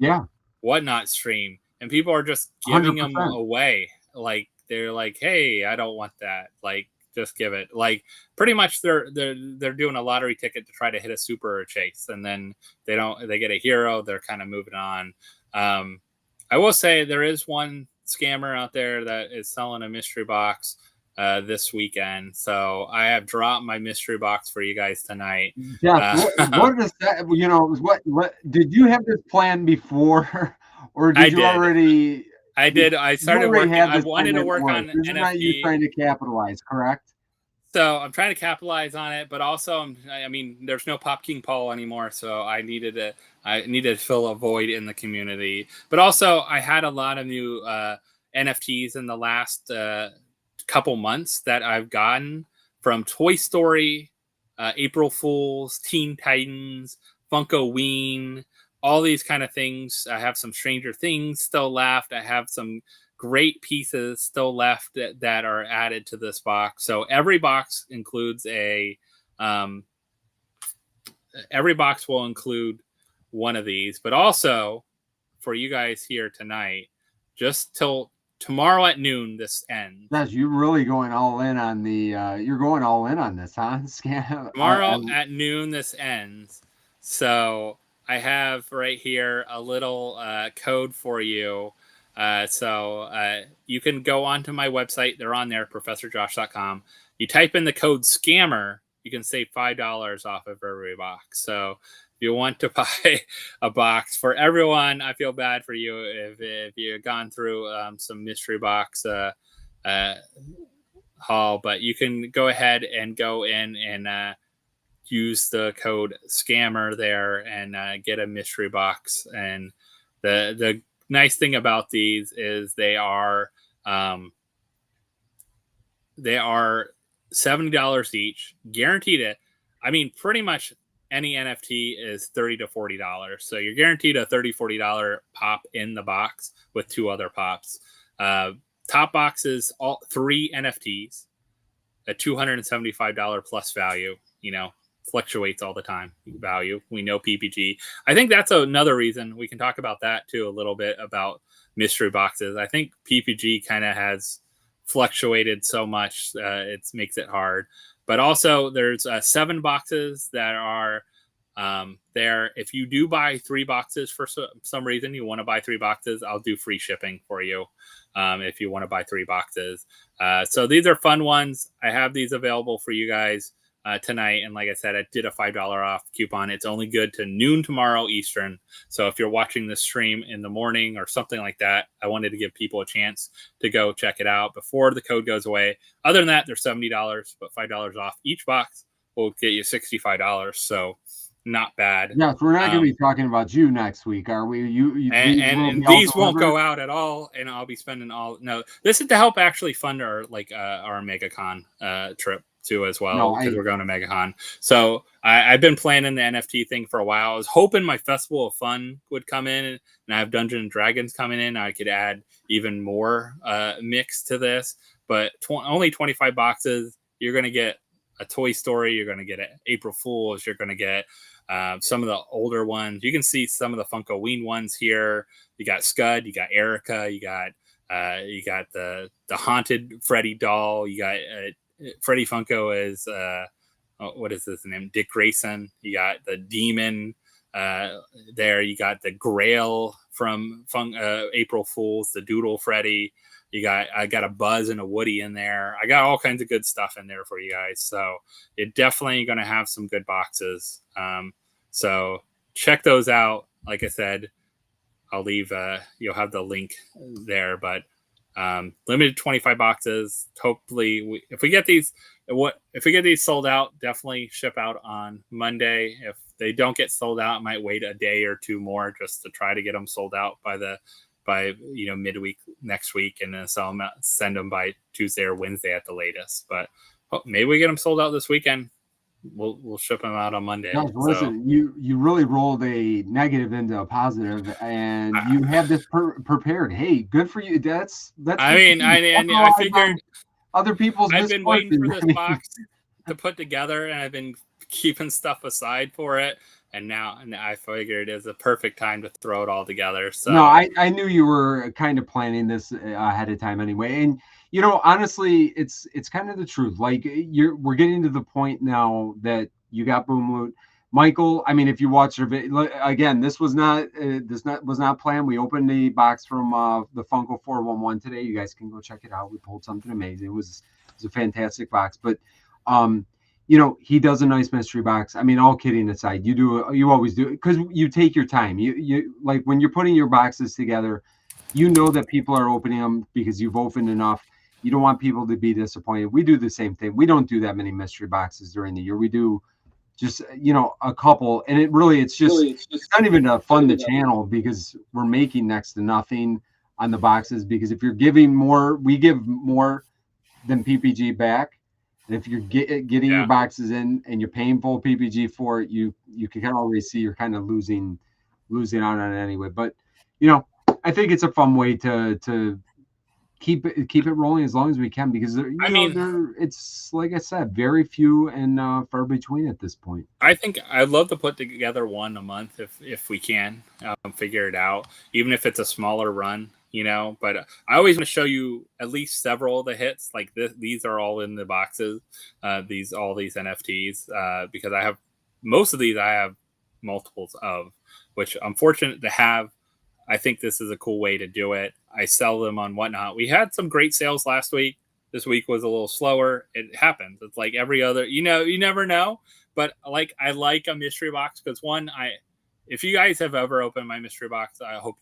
whatnot stream, and people are just giving 100%. them away. Like, they're like, hey, I don't want that. Like, just give it. Like, pretty much they're doing a lottery ticket to try to hit a super or chase, and then they get a hero. They're kind of moving on. I will say there is one scammer out there that is selling a mystery box this weekend. So I have dropped my mystery box for you guys tonight. Yeah, what is that? You know, what did you have this plan before, or did you already? I did. I started working. I wanted to work on NFT. Not you trying to capitalize, correct? So I'm trying to capitalize on it, but also I mean, there's no Pop King Paul anymore, so I needed to fill a void in the community. But also, I had a lot of new NFTs in the last couple months that I've gotten from Toy Story, April Fools, Teen Titans, Funko Ween, all these kind of things. I have some Stranger Things still left. I have some great pieces still left that are added to this box. So every box includes every box will include one of these, but also for you guys here tonight, just till tomorrow at noon, this ends. Gosh, you're really going all in on you're going all in on this, huh? Tomorrow at noon, this ends. So I have right here a little code for you. So you can go onto my website. They're on there, ProfessorJosh.com. You type in the code SCAMMER, you can save $5 off of every box. So if you want to buy a box for everyone, I feel bad for you if you've gone through some mystery box haul, but you can go ahead and go in and use the code SCAMMER there and get a mystery box. And the nice thing about these is they are $70 each, guaranteed it. I mean, pretty much any NFT is $30 to $40. So you're guaranteed a $30-$40 pop in the box with 2 other pops. Top box is all 3 NFTs, a $275 plus value, you know, fluctuates all the time value. We know PPG. I think that's another reason we can talk about that too a little bit about mystery boxes. I think PPG kind of has fluctuated so much it makes it hard. But also there's 7 boxes that are there. If you do buy 3 boxes for some reason, you want to buy 3 boxes, I'll do free shipping for you if you want to buy 3 boxes. So these are fun ones. I have these available for you guys tonight, and like I said, I did a $5 off coupon. It's only good to noon tomorrow Eastern, so if you're watching this stream in the morning or something like that, I wanted to give people a chance to go check it out before the code goes away. Other than that, they're $70, but $5 off each box will get you $65, so not bad. Yeah, so we're not going to be talking about you next week, are we? And these won't go out at all, and I'll be spending all. No, this is to help actually fund our Megacon trip too as well, because we're going to Megacon. So I've been planning the NFT thing for a while. I was hoping my Festival of Fun would come in, and I have Dungeons and Dragons coming in. I could add even more mix to this, but only 25 boxes. You're going to get a Toy Story. You're going to get April Fools. You're going to get some of the older ones. You can see some of the Funko Ween ones here. You got Scud. You got Erica. You got the haunted Freddy doll. You got Freddy Funko is what is his name? Dick Grayson. You got the demon there. You got the Grail from April Fools. The Doodle Freddy. I got a Buzz and a Woody in there. I got all kinds of good stuff in there for you guys. So you're definitely going to have some good boxes. So check those out. Like I said, I'll leave, you'll have the link there, but limited 25 boxes. Hopefully if we get these sold out, definitely ship out on Monday. If they don't get sold out, I might wait a day or 2 more just to try to get them sold out by midweek next week, and then send them by Tuesday or Wednesday at the latest. But maybe we get them sold out this weekend. We'll ship them out on Monday. Guys, listen, you really rolled a negative into a positive, and you have this prepared. Hey, good for you. That's. I figured other people's. I've been waiting for this box to put together, and I've been keeping stuff aside for it. And now I figured it's a perfect time to throw it all together. So no, I knew you were kind of planning this ahead of time anyway. And honestly, it's kind of the truth. Like we're getting to the point now that you got Boom Loot. Michael, I mean, if you watch your video again, this was not planned. We opened the box from the Funko 411 today. You guys can go check it out. We pulled something amazing. It was a fantastic box. But he does a nice mystery box. I mean, all kidding aside, you always do, because you take your time. You like when you're putting your boxes together, that people are opening them because you've opened enough. You don't want people to be disappointed. We do the same thing. We don't do that many mystery boxes during the year. We do just a couple, and it's not even to fund the channel, because we're making next to nothing on the boxes, because if you're giving more, we give more than PPG back. And if you're getting your boxes in and you're paying full PPG for it, you can kind of already see you're kind of losing out on it anyway. But I think it's a fun way to keep it rolling as long as we can, because it's like I said, very few and far between at this point. I think I'd love to put together one a month if we can figure it out, even if it's a smaller run. But I always want to show you at least several of the hits. Like these are all in the boxes. All these NFTs, because I have most of these. I have multiples of, which I'm fortunate to have. I think this is a cool way to do it. I sell them on Whatnot. We had some great sales last week. This week was a little slower. It happens. It's like every other. You never know. But like I like a mystery box because if you guys have ever opened my mystery box, I hope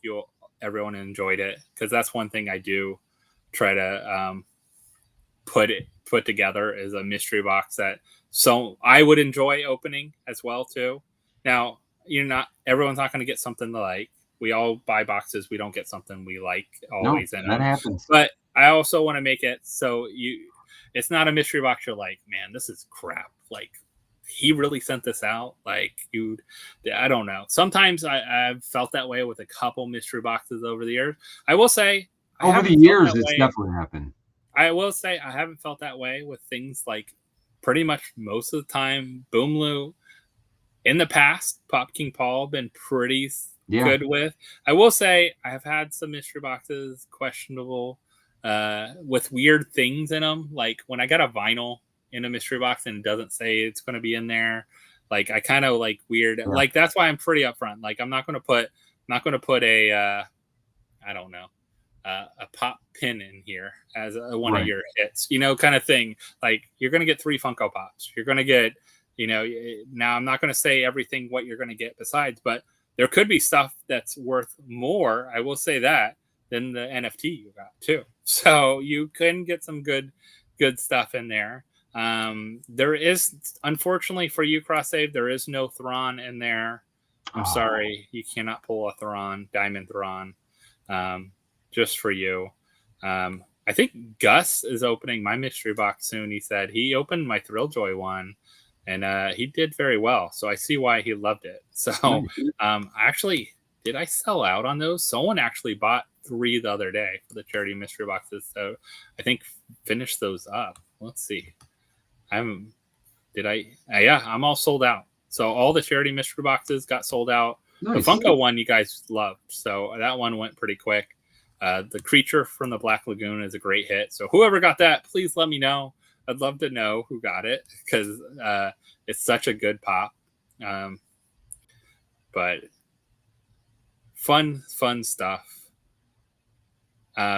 everyone enjoyed it, because that's one thing I do try to put together is a mystery box that I would enjoy opening as well too. Now everyone's not going to get something to like. We all buy boxes. We don't get something we like always. No, that happens. But I also want to make it so it's not a mystery box. You're like, man, this is crap. Like, he really sent this out. Like, I don't know. Sometimes I've felt that way with a couple mystery boxes over the years. I will say, over the years, it's definitely happened. I will say I haven't felt that way with things like pretty much most of the time. Boom Loot. In the past, Pop King Paul been pretty good with. I will say I have had some mystery boxes questionable with weird things in them. Like when I got a vinyl in a mystery box and it doesn't say it's going to be in there. Like I kind of like weird. Yeah. Like that's why I'm pretty upfront. Like I'm not going to put a I don't know a pop pin in here as one of your hits. Kind of thing. Like you're going to get 3 Funko Pops. You're going to get now I'm not going to say everything what you're going to get besides, but there could be stuff that's worth more, I will say that, than the NFT you got too. So you can get some good stuff in there. There is, unfortunately for you, Cross Save, there is no Thrawn in there. I'm sorry, you cannot pull a Thrawn, Diamond Thrawn, just for you. I think Gus is opening my mystery box soon. He said he opened my Thrilljoy one. And he did very well. So I see why he loved it. So actually, did I sell out on those? Someone actually bought 3 the other day for the charity mystery boxes. So I think finished those up. Let's see. I'm all sold out. So all the charity mystery boxes got sold out. Nice. The Funko one you guys loved. So that one went pretty quick. The creature from the Black Lagoon is a great hit. So whoever got that, please let me know. I'd love to know who got it because it's such a good pop. But fun stuff.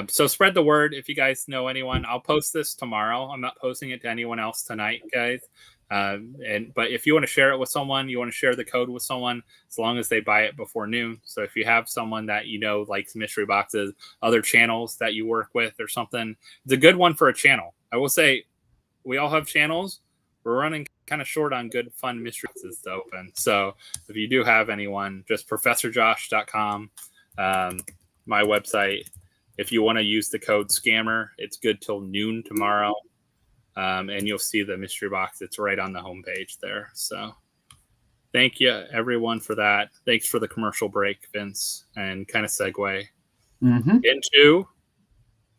So spread the word if you guys know anyone. I'll post this tomorrow. I'm not posting it to anyone else tonight, guys. But if you want to share it with someone, you want to share the code with someone, as long as they buy it before noon. So if you have someone that likes mystery boxes, other channels that you work with or something, it's a good one for a channel. I will say, we all have channels. We're running kind of short on good, fun mysteries to open. So if you do have anyone, just ProfessorJosh.com, my website. If you want to use the code SCAMMER, it's good till noon tomorrow. And you'll see the mystery box. It's right on the homepage there. So thank you, everyone, for that. Thanks for the commercial break, Vince, and kind of segue into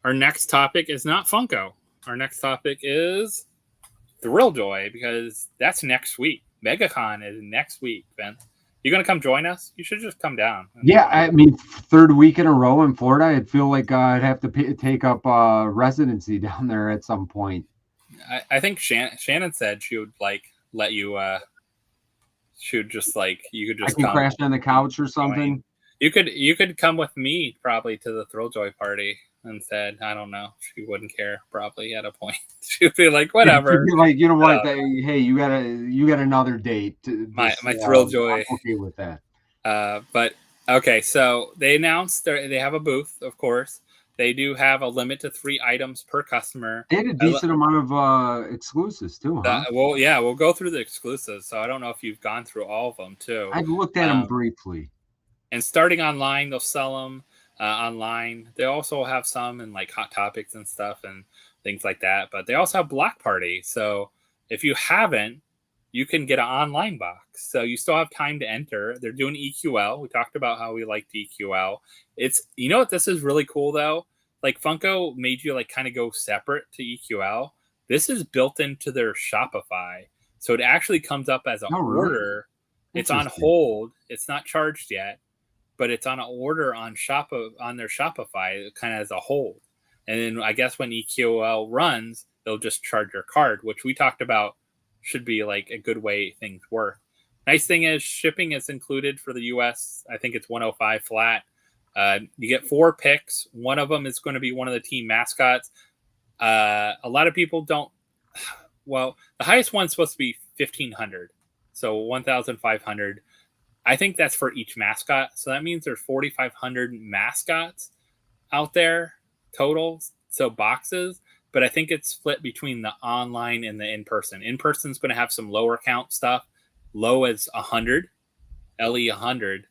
our next topic is not Funko. Our next topic is Thrilljoy, because that's next week. Megacon is next week, Vince. You gonna come join us? You should just come down. Yeah, I mean, third week in a row in Florida, I'd feel like I'd have to take up residency down there at some point. I think Shannon said she would like let you. She would just like you could just come crash on the couch or something. You could come with me probably to the Thrilljoy party. And said, I don't know. She wouldn't care probably at a point. She'd be like, whatever. She'd be like, you know what? Hey, you got another date. My Thrilljoy. I'm okay with that. But okay, so they announced they have a booth, of course. They do have a limit to 3 items per customer. They had a decent amount of exclusives too, huh? Well, yeah, we'll go through the exclusives. So I don't know if you've gone through all of them too. I've looked at them briefly. And starting online, they'll sell them. Online, they also have some in like Hot Topics and stuff and things like that, but they also have Block Party. So if you haven't, you can get an online box, so you still have time to enter. They're doing EQL. We talked about how we liked EQL. It's, you know what, this is really cool though, like Funko made you like kind of go separate to EQL. This is built into their Shopify, so it actually comes up as an order. It's on hold, it's not charged yet, but it's on an order on their Shopify, kind of as a hold. And then I guess when EQL runs, they'll just charge your card, which we talked about should be like a good way things work. Nice thing is shipping is included for the US. I think it's $105 flat. You get 4 picks. One of them is going to be one of the team mascots. A lot of people don't. Well, the highest one's supposed to be 1,500, so 1,500. I think that's for each mascot. So that means there's 4,500 mascots out there total. So boxes, but I think it's split between the online and the in-person. In-person is going to have some lower count stuff, low as 100, LE 100.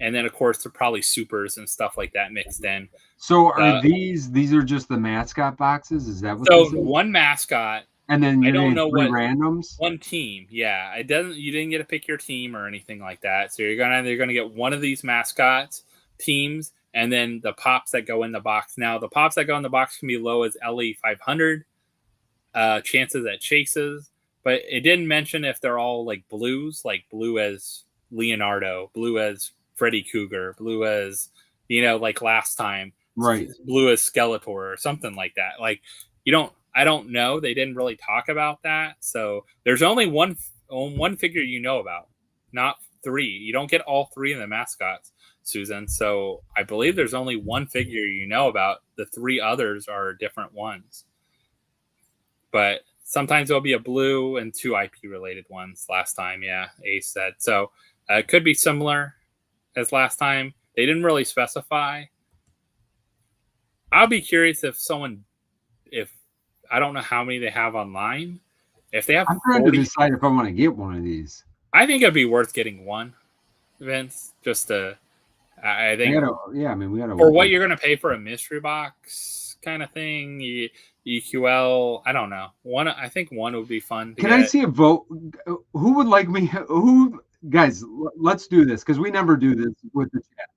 And then of course, they're probably supers and stuff like that mixed in. So are these are just the mascot boxes? Is that what? So one mascot. And then I don't know what randoms. One team, yeah. You didn't get to pick your team or anything like that. So you're gonna get one of these mascots teams, and then the pops that go in the box. Now the pops that go in the box can be low as LE 500 chances at chases, but it didn't mention if they're all like blues, like blue as Leonardo, blue as Freddy Cougar, blue as like last time, right? Blue as Skeletor or something like that. Like I don't know. They didn't really talk about that. So there's only one figure about, not 3. You don't get all 3 of the mascots, Susan. So I believe there's only one figure about. The 3 others are different ones. But sometimes there'll be a blue and 2 IP related ones last time. Yeah, Ace said. So it could be similar as last time. They didn't really specify. I'll be curious if I don't know how many they have online. If they have, I'm trying to decide if I want to get one of these. I think it'd be worth getting one, Vince. Just to, I think. We gotta. For what you're gonna pay for a mystery box kind of thing, EQL. I don't know. I think one would be fun. Can I see a vote? Who would like me? Guys? Let's do this because we never do this with the chat.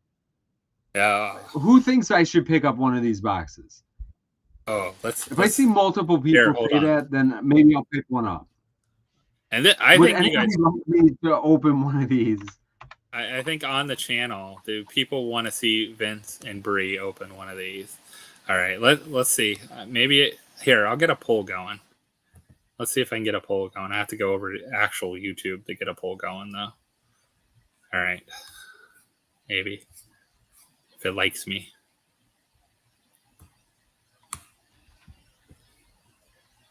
Yeah. Who thinks I should pick up one of these boxes? Oh, if I see multiple people say that, then maybe I'll pick one up. And then I think you guys need to open one of these. I think on the channel, do people want to see Vince and Bree open one of these? All right, let's see. Here, I'll get a poll going. Let's see if I can get a poll going. I have to go over to actual YouTube to get a poll going, though. All right, maybe if it likes me.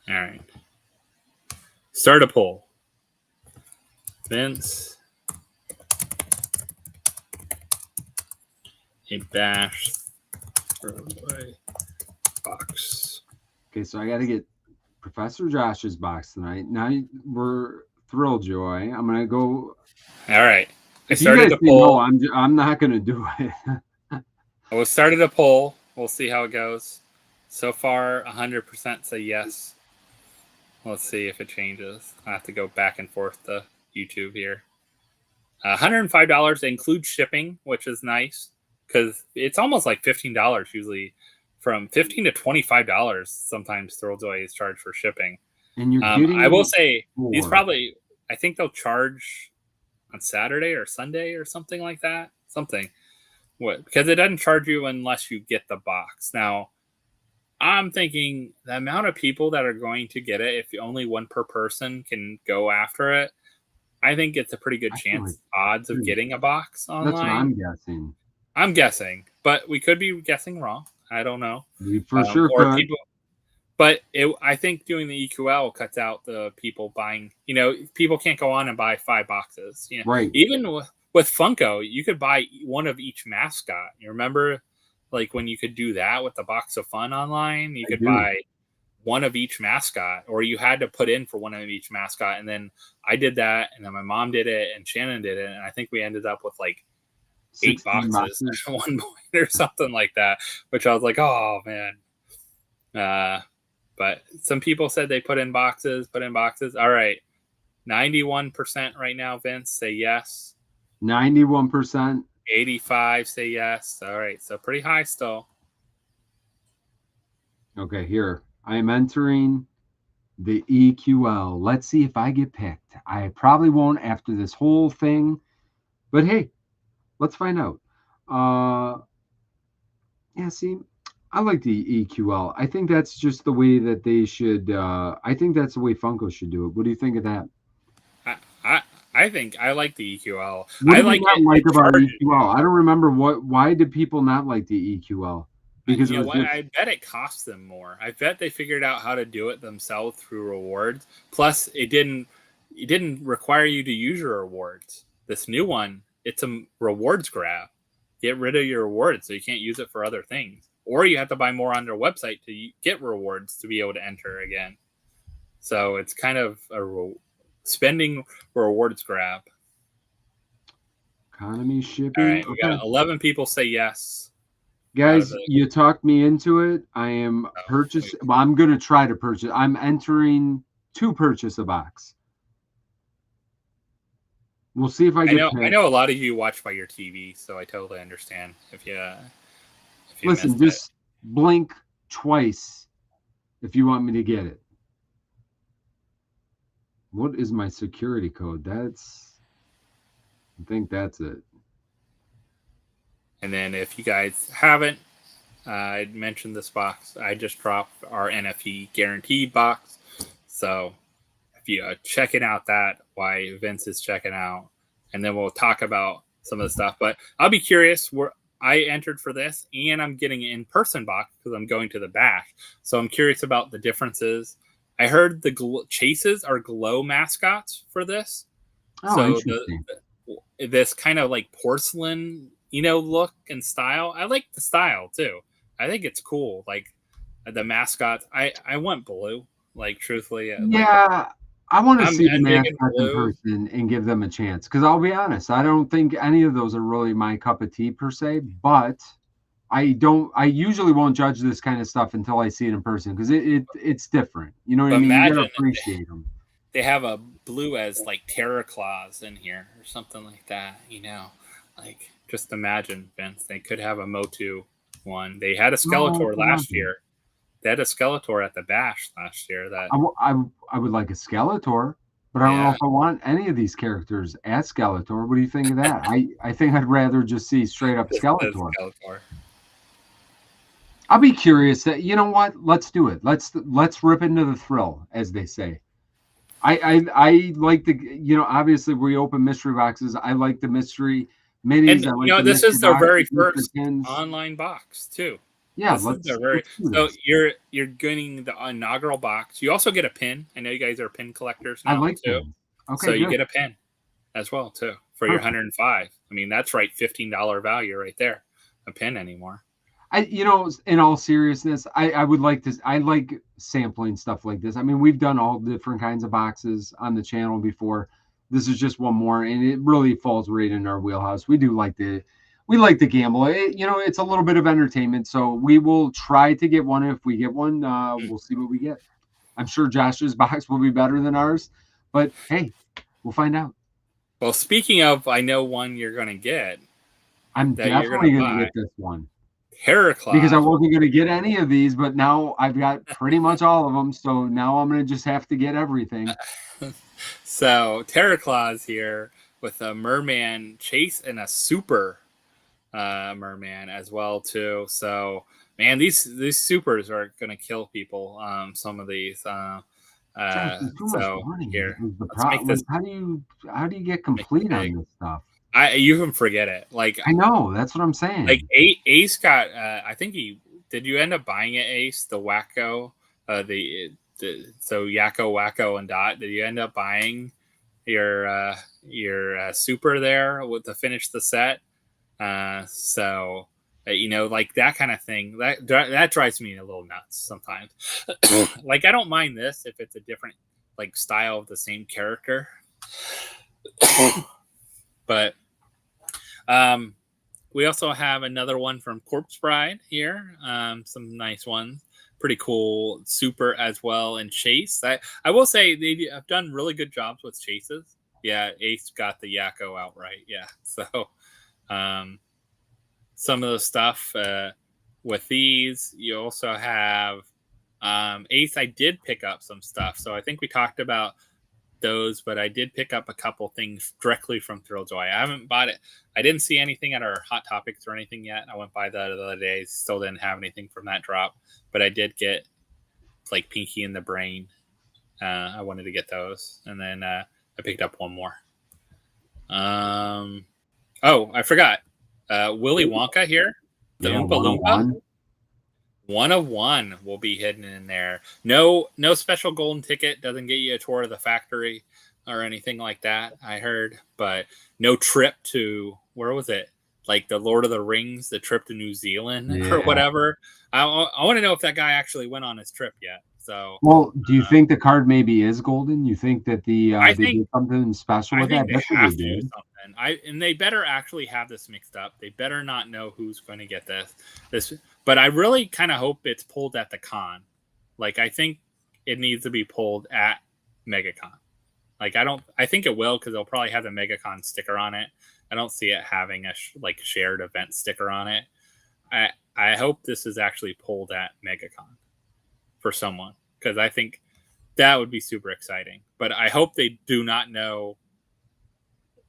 All right. Start a poll. Vince. A bash Thrilljoy box. Okay, so I got to get Professor Josh's box tonight. Now we're Thrilljoy. I'm gonna go. All right. I started the poll. No, I'm not gonna do it. I started a poll. We'll see how it goes. So far, 100% say yes. Let's see if it changes. I have to go back and forth to YouTube here. $105 includes shipping, which is nice because it's almost like $15 usually. From $15 to $25 sometimes Thrilljoy is charged for shipping. And you're getting I will say these probably, I think they'll charge on Saturday or Sunday or something like that. Something. What? Because it doesn't charge you unless you get the box. Now, I'm thinking the amount of people that are going to get it, if only one per person can go after it, I think it's a pretty good chance odds of getting a box online. That's what I'm guessing. I'm guessing, but we could be guessing wrong. I don't know. We for sure could. People, but I think doing the EQL cuts out the people buying. People can't go on and buy 5 boxes. Right. Even with Funko, you could buy one of each mascot. You remember, like when you could do that with the box of fun online, you could buy one of each mascot, or you had to put in for one of each mascot. And then I did that, and then my mom did it, and Shannon did it, and I think we ended up with like 8 boxes at one point or something like that, which I was like, oh man. But some people said they put in boxes. All right. 91% right now, Vince, say yes. 91%. 85 say yes. All right. So pretty high still. Okay, here. I am entering the EQL. Let's see if I get picked. I probably won't after this whole thing. But hey, let's find out. Yeah, see, I like the EQL. I think that's just the way that they should. I think that's the way Funko should do it. What do you think of that? I think I like the EQL. What do you not like about EQL? I don't remember why did people not like the EQL? Because I bet it cost them more. I bet they figured out how to do it themselves through rewards. Plus, it didn't require you to use your rewards. This new one, it's a rewards grab. Get rid of your rewards so you can't use it for other things. Or you have to buy more on their website to get rewards to be able to enter again. So it's kind of a spending rewards grab. Economy shipping. All right, we got 11 people say yes. Guys, you talked me into it. I am purchasing. Well, I'm going to try to purchase. I'm entering to purchase a box. We'll see if I get picked. I know a lot of you watch by your TV, so I totally understand if you listen, just blink twice if you want me to get it. What is my security code? I think that's it. And then if you guys haven't, I mentioned this box. I just dropped our NFT guaranteed box. So if you are checking out that, why Vince is checking out, and then we'll talk about some of the stuff. But I'll be curious. I entered for this, and I'm getting an in-person box because I'm going to the bash. So I'm curious about the differences. I heard the chases are glow mascots for this. Oh, so interesting. This kind of like porcelain, look and style. I like the style too. I think it's cool. Like the mascots. I want blue. Like truthfully. I want to see the mascots in person and give them a chance. Because I'll be honest, I don't think any of those are really my cup of tea per se. But I usually won't judge this kind of stuff until I see it in person because it's different. You know what I mean? You gotta appreciate them. They have a blue as like Terror Claws in here or something like that. Like just imagine, Vince. They could have a Motu one. They had a Skeletor last year. They had a Skeletor at the bash last year. That I would like a Skeletor, but I don't know if I want any of these characters as Skeletor. What do you think of that? I think I'd rather just see straight up Skeletor. I'll be curious. You know what? Let's do it. Let's rip into the thrill, as they say. I like the obviously we open mystery boxes. I like the mystery minis. And this is their very first online box too. Yeah, so you're getting the inaugural box. You also get a pin. I know you guys are pin collectors now. I like too. Okay, so you get a pin as well too for your 105. I mean, that's right, $15 value right there. A pin anymore. In all seriousness, I would like this. I like sampling stuff like this. I mean, we've done all different kinds of boxes on the channel before. This is just one more, and it really falls right in our wheelhouse. We like the gamble. It's a little bit of entertainment, so we will try to get one. If we get one, we'll see what we get. I'm sure Josh's box will be better than ours, but hey, we'll find out. Well, speaking of, I know one you're going to get. I'm definitely going to get this one. Terror Claws. Because I wasn't going to get any of these, but now I've got pretty much all of them, so now I'm going to just have to get everything. So Terraclaw's here with a merman Chase and a super merman as well too. So man, these supers are gonna kill people. Some of these. Josh, there's too much money. Here, let's make this. How do you get complete on this stuff? You can forget it. Like I know, that's what I'm saying. Like Ace got. I think did you end up buying it, Ace? The Wacko, so Yakko, Wacko, and Dot. Did you end up buying your super there to finish the set? So like that kind of thing. That drives me a little nuts sometimes. Like I don't mind this if it's a different like style of the same character, but we also have another one from Corpse Bride here. Some nice ones. Pretty cool super as well. And Chase. I will say they have done really good jobs with chases. Yeah, Ace got the Yakko outright. Yeah. So some of the stuff with these, you also have Ace. I did pick up some stuff. So I think we talked about those, but I did pick up a couple things directly from Thrilljoy. I haven't bought it. I didn't see anything at our Hot Topics or anything yet. I went by the other day. Still didn't have anything from that drop, but I did get like Pinky and the Brain. I wanted to get those, and then I picked up one more. Oh, I forgot. Willy Wonka here. The Oompa Loompa. 1 of 1 will be hidden in there. No special golden ticket. Doesn't get you a tour of the factory or anything like that, I heard. But no trip to, where was it? Like the Lord of the Rings, the trip to New Zealand or whatever. I want to know if that guy actually went on his trip yet. So, well, do you think the card maybe is golden? You think that they did something special with that? They have to do something. And they better actually have this mixed up. They better not know who's going to get this. But I really kind of hope it's pulled at the con. Like I think it needs to be pulled at Megacon. Like I think it will because they'll probably have the Megacon sticker on it. I don't see it having a shared event sticker on it. I hope this is actually pulled at Megacon for someone, because I think that would be super exciting. But I hope they do not know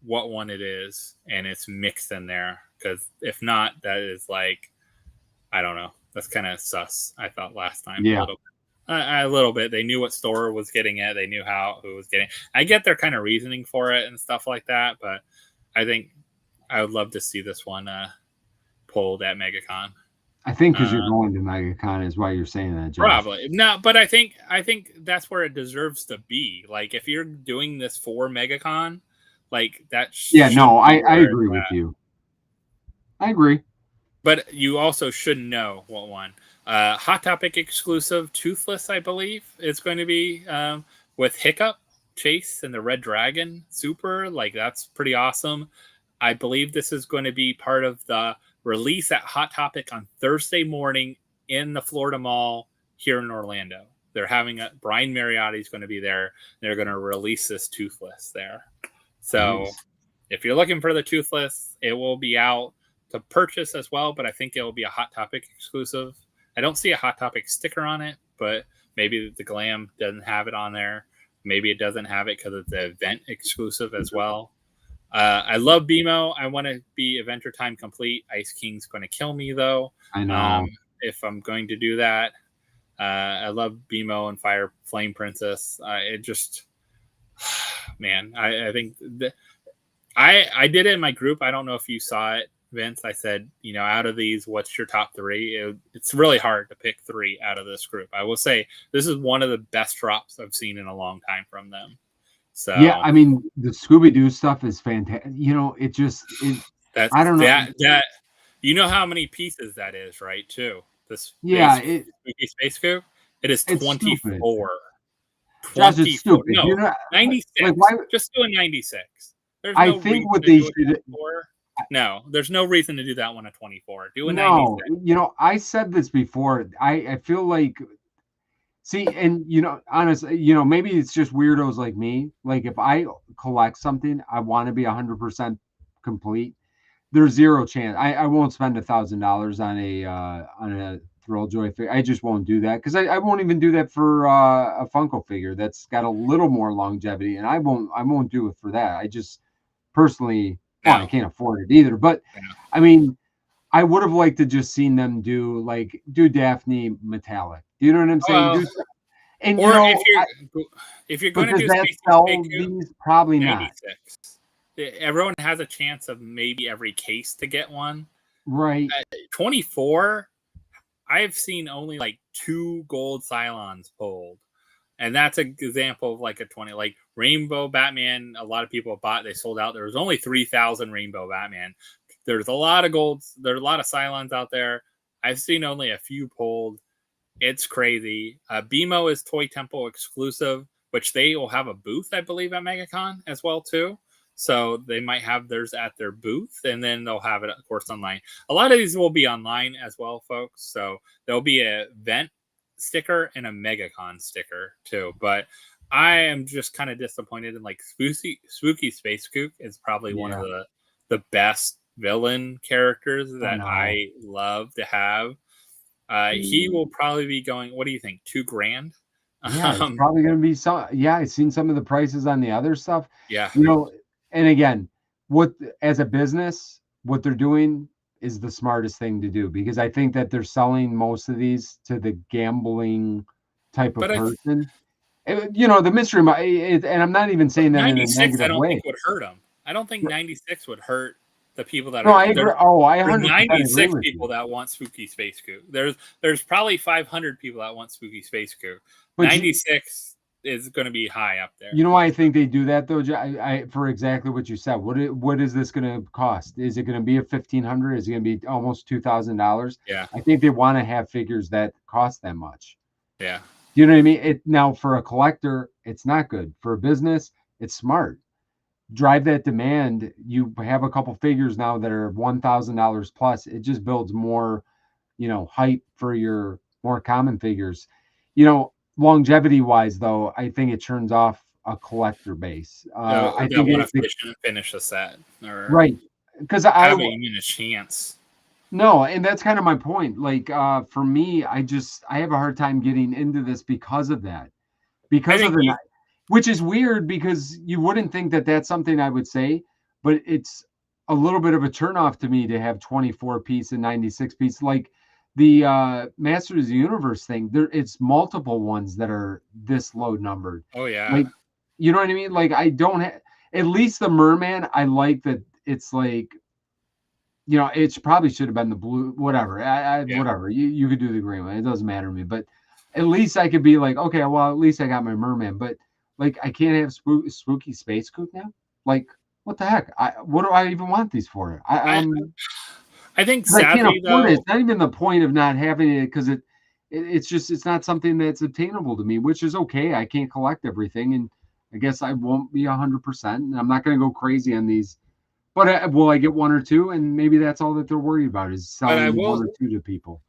what one it is and it's mixed in there, because if not, that is like, I don't know, that's kind of sus. I thought last time a little bit. They knew what store was getting it. They knew who was getting it. I get their kind of reasoning for it and stuff like that, but I think I would love to see this one pulled at Megacon. I think because you're going to Megacon is why you're saying that, Josh. Probably. No, but I think that's where it deserves to be. Like if you're doing this for Megacon, like that. I agree with you. I agree. But you also should know what one. Hot Topic exclusive Toothless, I believe, is going to be with Hiccup, Chase, and the Red Dragon Super. Like that's pretty awesome. I believe this is going to be part of the release at Hot Topic on Thursday morning in the Florida Mall here in Orlando. They're having Brian Mariotti is going to be there. They're going to release this Toothless there. So if you're looking for the Toothless, it will be out to purchase as well, but I think it will be a Hot Topic exclusive. I don't see a Hot Topic sticker on it, but maybe the Glam doesn't have it on there. Maybe it doesn't have it because it's the event exclusive as well. I love BMO. I want to be Adventure Time complete. Ice King's going to kill me, though. I know. If I'm going to do that. I love BMO and Fire Flame Princess. It just, man, I think I did it in my group. I don't know if you saw it, Vince. I said, out of these, what's your top 3? It's really hard to pick 3 out of this group. I will say this is one of the best drops I've seen in a long time from them. So yeah, I mean the Scooby-Doo stuff is fantastic. I don't know that you know how many pieces that is, right? Too this Space Scoop. It is 24. Josh, it's stupid. No, 96. Like, why? Just do a 96. I think what they should. No, there's no reason to do that one at 24. Do a 96. I said this before. I feel like. See, and honestly, maybe it's just weirdos like me. Like if I collect something, I want to be 100% complete. There's zero chance. I won't spend $1,000 on a Thrilljoy figure. I just won't do that because I won't even do that for a Funko figure that's got a little more longevity, and I won't do it for that. I just personally, well, I can't afford it either. But I mean, I would have liked to just seen them do Daphne metallic. Do you know what I'm saying? And or if you're going to do that sell these, probably 96. Not. Everyone has a chance of maybe every case to get one. Right. 24, I've seen only like 2 gold Cylons pulled. And that's an example of like a 20. Like Rainbow Batman, a lot of people bought, they sold out. There was only 3,000 Rainbow Batman. There's a lot of golds. There's a lot of Cylons out there. I've seen only a few pulled. It's crazy. BMO is Toy Temple exclusive, which they will have a booth, I believe, at MegaCon as well, too. So they might have theirs at their booth, and then they'll have it, of course, online. A lot of these will be online as well, folks. So there'll be an event sticker and a MegaCon sticker, too. But I am just kind of disappointed in, like, Spooky Space Kook is probably one of the best villain characters that I love to have. He will probably be going, what do you think, $2,000? Yeah, it's probably going to be some. Yeah, I've seen some of the prices on the other stuff. Yeah. You know, and again, as a business, what they're doing is the smartest thing to do, because I think that they're selling most of these to the gambling type of person. You know, the mystery, and I'm not even saying that in a negative way. I don't think would hurt them. I don't think 96 would hurt the people that I agree. There's 96 people that want Spooky Space Kook. There's probably 500 people that want Spooky Space Kook. 96 is going to be high up there. You know why I think they do that, though? For exactly what you said. What is this going to cost? Is it going to be a $1,500? Is it going to be almost $2,000? Yeah. I think they want to have figures that cost that much. Yeah. You know what I mean? Now, for a collector, it's not good. For a business, it's smart. Drive that demand. You have a couple figures now that are $1,000 plus. It just builds more, hype for your more common figures. Longevity wise, though, I think it turns off a collector base. I think want to finish a set, right? Because I haven't even a chance. No, and that's kind of my point. Like, for me, I have a hard time getting into this because of that. Which is weird, because you wouldn't think that that's something I would say, but it's a little bit of a turnoff to me to have 24 piece and 96 piece. Like the Masters of the Universe thing, it's multiple ones that are this low numbered. Oh yeah. Like, you know what I mean? Like, I don't at least the Merman, I like that it's like, it probably should have been the blue, whatever. Whatever. You could do the green one. It doesn't matter to me. But at least I could be like, okay, well, at least I got my Merman. But like, I can't have Spooky Space Kook now. Like, what the heck? What do I even want these for? I think sadly, I can't afford it. It's not even the point of not having it, because it's not something that's obtainable to me, which is okay. I can't collect everything, and I guess I won't be 100%. And I'm not going to go crazy on these. But will I get one or two? And maybe that's all that they're worried about, is selling one or two to people.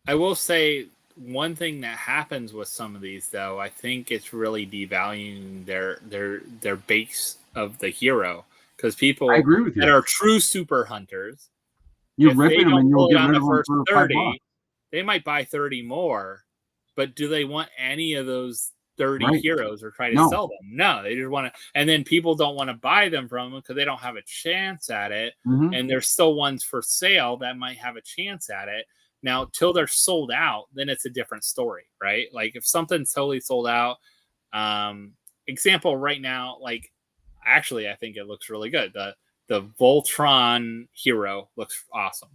I will say one thing that happens with some of these, though, I think it's really devaluing their base of the hero, because people that are true super hunters, you're ripping them and you'll get rid of them for 30. They might buy 30 more, but do they want any of those 30 heroes or try to sell them? No, they just want to. And then people don't want to buy them from them because they don't have a chance at it. Mm-hmm. And there's still ones for sale that might have a chance at it. Now, till they're sold out, then it's a different story, right? Like, if something's totally sold out, example right now, like, actually, I think it looks really good. The Voltron hero looks awesome.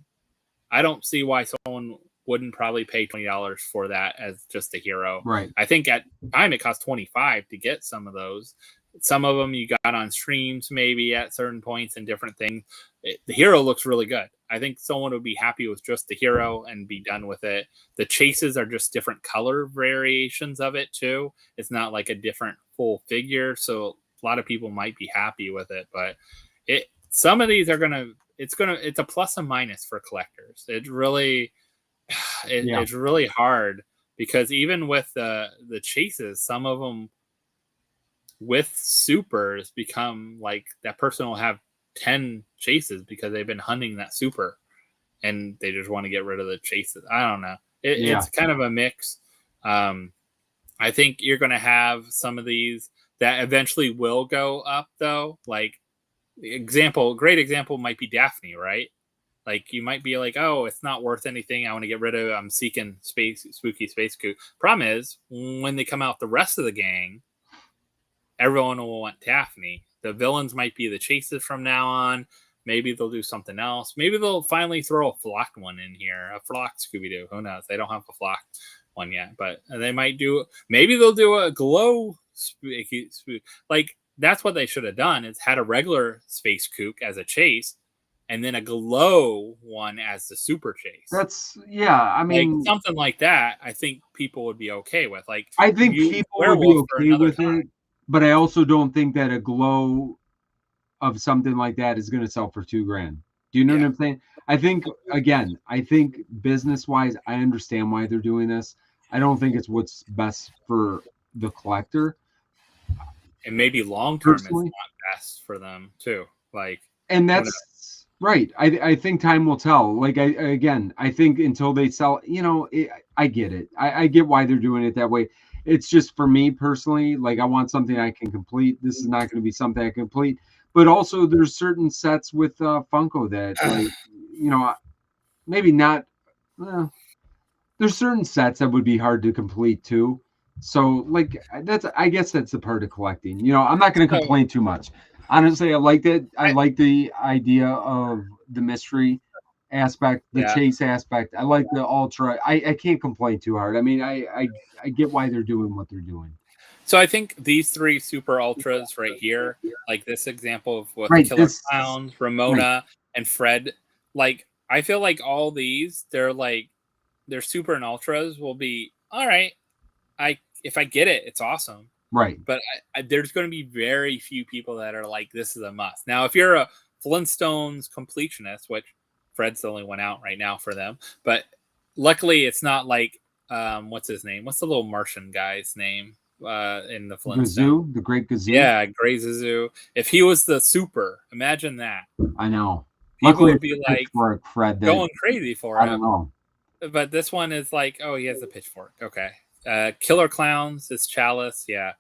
I don't see why someone wouldn't probably pay $20 for that as just a hero. Right. I think at time it costs $25 to get some of those. Some of them you got on streams maybe at certain points and different things. The hero looks really good. I think someone would be happy with just the hero and be done with it. The chases are just different color variations of it too. It's not like a different full figure, so a lot of people might be happy with it. But some of these are it's a plus and minus for collectors. It's really hard, because even with the chases, some of them with supers become like that person will have 10 chases because they've been hunting that super and they just want to get rid of the chases. I don't know. It's kind of a mix. I think you're going to have some of these that eventually will go up, though. Like, great example might be Daphne, right? Like, you might be like, oh, it's not worth anything. I want to get rid of it. I'm seeking spooky space coup. Problem is, when they come out the rest of the gang, everyone will want Daphne. The villains might be the chases from now on. Maybe they'll do something else. Maybe they'll finally throw a flocked one in here. A flocked Scooby-Doo. Who knows? They don't have a flocked one yet. But they might do... Maybe they'll do a glow... Like, that's what they should have done, is had a regular space kook as a chase, and then a glow one as the super chase. That's... Yeah, I mean... Like, something like that, I think people would be okay with. Like, I think people would be okay with it, but I also don't think that a glow of something like that is going to sell for $2,000. Do you know what I'm saying? I think, again, business-wise, I understand why they're doing this. I don't think it's what's best for the collector. And maybe long-term it's not best for them, too. Like, and that's right. I think time will tell. Like, I think until they sell, I get it. I get why they're doing it that way. It's just, for me personally, like, I want something I can complete. This is not going to be something I can complete. But also, there's certain sets with Funko that, like, maybe not. There's certain sets that would be hard to complete too. So, like, I guess that's the part of collecting. I'm not going to complain too much. Honestly, I liked it. I like the idea of the mystery aspect, the chase aspect. I like the ultra. I can't complain too hard. I mean, I get why they're doing what they're doing. So I think these three super ultras right here, like this example of with Killer Clowns, Ramona, and Fred, like, I feel like all these, they're super and ultras will be all right. If I get it, it's awesome. Right. But there's going to be very few people that are like, this is a must. Now, if you're a Flintstones completionist, which Fred's the only one out right now for them, but luckily it's not like, what's his name? What's the little Martian guy's name? In the Flintstones. Gazoo, the Great Gazoo. Yeah, Grey Gazoo. If he was the super, imagine that. I know. People would be like Fred going crazy for him. I don't know. But this one is like, oh, he has a pitchfork. Okay. Killer Clowns is Chalice. Yeah.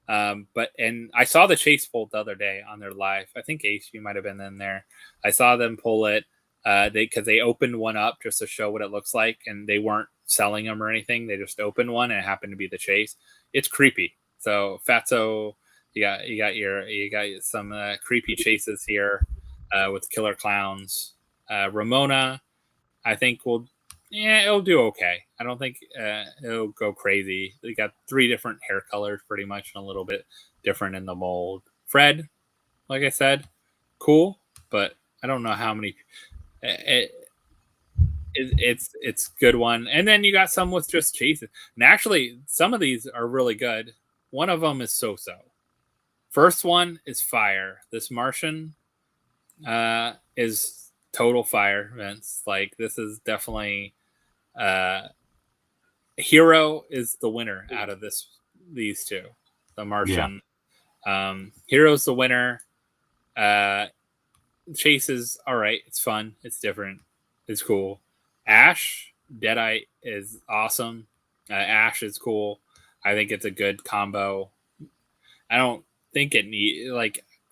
And I saw the chase pulled the other day on their live. I think Ace, you might have been in there. I saw them pull it. Because they opened one up just to show what it looks like, and they weren't selling them or anything. They just opened one, and it happened to be the chase. It's creepy. So Fatso, you got some creepy chases here with Killer Clowns. Ramona, I think it'll do okay. I don't think it'll go crazy. They got 3 different hair colors, pretty much, and a little bit different in the mold. Fred, like I said, cool, but I don't know how many. It's good one. And then you got some with just chases. And actually, some of these are really good. One of them is so-so. First one is fire. This Martian is total fire, Vince. Like, this is definitely Hero is the winner out of these two. The Martian. Yeah. Hero's the winner. Chase is all right. It's fun. It's different. It's cool. Ash, Deadeye is awesome. Ash is cool. I think it's a good combo. I don't think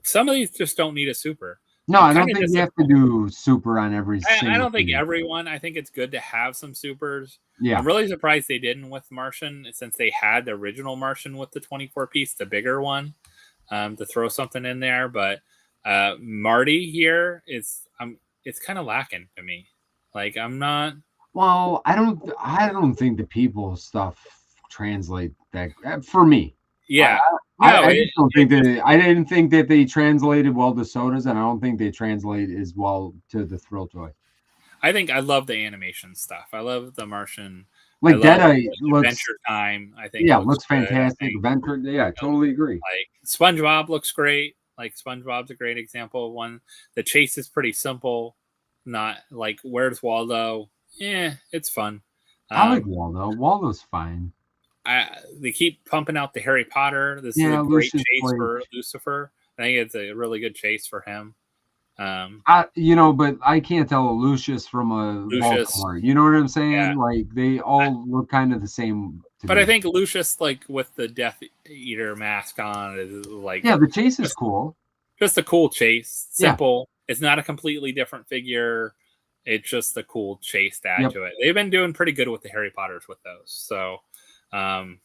some of these just don't need a super. No, I don't think you have to do super on every single I don't think everyone. I think it's good to have some supers. Yeah. I'm really surprised they didn't with Martian, since they had the original Martian with the 24-piece, the bigger one, to throw something in there. But Marty here it's kind of lacking to me. Like, I'm not. Well, I don't think the people stuff translate that for me. Yeah, I didn't think that they translated well to sodas, and I don't think they translate as well to the Thrilljoy. I love the animation stuff. I love the Martian. Like Deadeye, Adventure Time. I think. Yeah, looks fantastic. Adventure. Yeah, I totally agree. Like, SpongeBob looks great. Like, SpongeBob's a great example of one. The chase is pretty simple. Not like, where's Waldo? Yeah, it's fun. I like Waldo. Waldo's fine. They keep pumping out the Harry Potter. This is a great chase for Lucifer. I think it's a really good chase for him. But I can't tell a Lucius from a Lucius, Baltimore. You know what I'm saying? yeah. Like they all look kind of the same to But me. I think Lucius, like with the Death Eater mask on, is like The chase is cool. Just a cool chase, Yeah. simple. It's not a completely different figure. It's just a cool chase to add to it. They've been doing pretty good with the Harry Potters with those, so I'm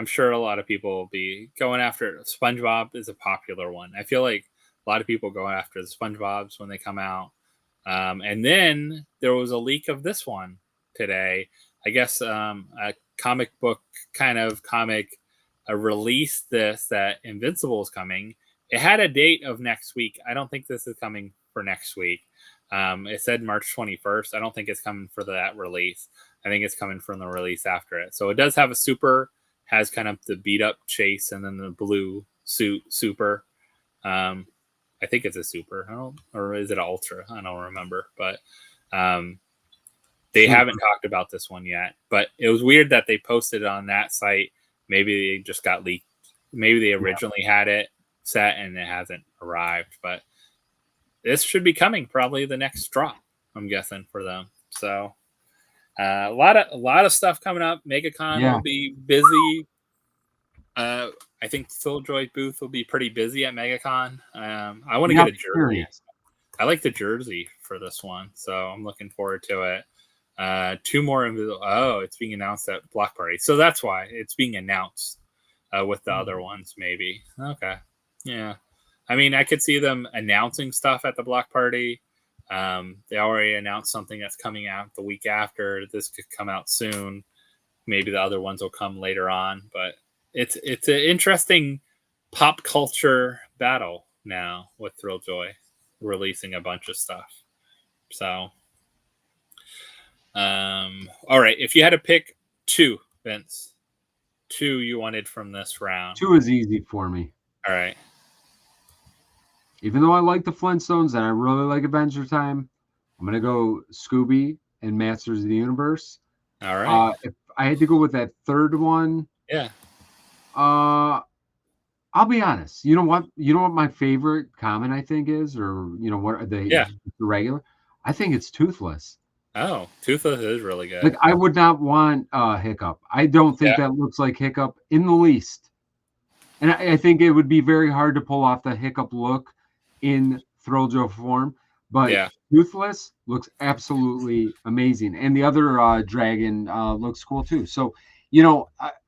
sure a lot of people will be going after it. SpongeBob is a popular one. I feel like a lot of people go after the SpongeBobs when they come out. And then there was a leak of this one today. I guess a comic book kind of comic released this that Invincible is coming. It had a date of next week. I don't think this is coming for next week. It said March 21st. I don't think it's coming for that release. I think it's coming from the release after it. So it does have a super, has kind of the beat up chase, and then the blue suit super. I think it's a super, or is it ultra? I don't remember, but they haven't talked about this one yet. But it was weird that they posted it on that site. Maybe they just got leaked. Maybe they originally had it set and it hasn't arrived. But this should be coming probably the next drop, I'm guessing, for them. So a lot of stuff coming up. Megacon will be busy. I think Thrilljoy booth will be pretty busy at Megacon. I want to get a jersey. I like the jersey for this one, so I'm looking forward to it. 2 more invisible. Oh, it's being announced at Block Party, so that's why it's being announced with the other ones. Maybe okay, yeah. I mean, I could see them announcing stuff at the Block Party. They already announced something that's coming out the week after. This could come out soon. Maybe the other ones will come later on, but it's an interesting pop culture battle now with Thrilljoy releasing a bunch of stuff. So, all right. If you had to pick 2, Vince, 2 you wanted from this round. 2 is easy for me. All right. Even though I like the Flintstones and I really like Adventure Time, I'm going to go Scooby and Masters of the Universe. All right. If I had to go with that third one, yeah. I'll be honest. You know what my favorite comment I think is, or what are they? Yeah. The regular. I think it's Toothless. Oh, Toothless is really good. Like I would not want Hiccup. I don't think that looks like Hiccup in the least. And I think it would be very hard to pull off the Hiccup look in Thrilljoy form. But Toothless looks absolutely amazing, and the other dragon looks cool too. So,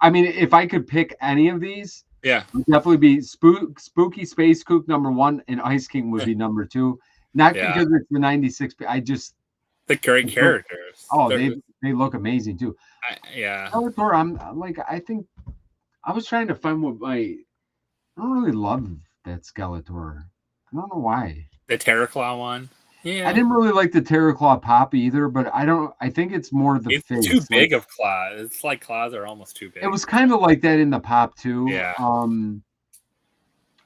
I mean, if I could pick any of these, it would definitely be Spooky Space Kook #1, and Ice King would be #2. Not because it's the 96. I just the great characters. Oh, they look amazing too. Skeletor, I think I was trying to find I don't really love that Skeletor. I don't know why. The Terraclaw one. Yeah. I didn't really like the Terraclaw pop either, but I think it's more the it's face. Too big of claws. It's like claws are almost too big. It was kind of like that in the pop too. Yeah.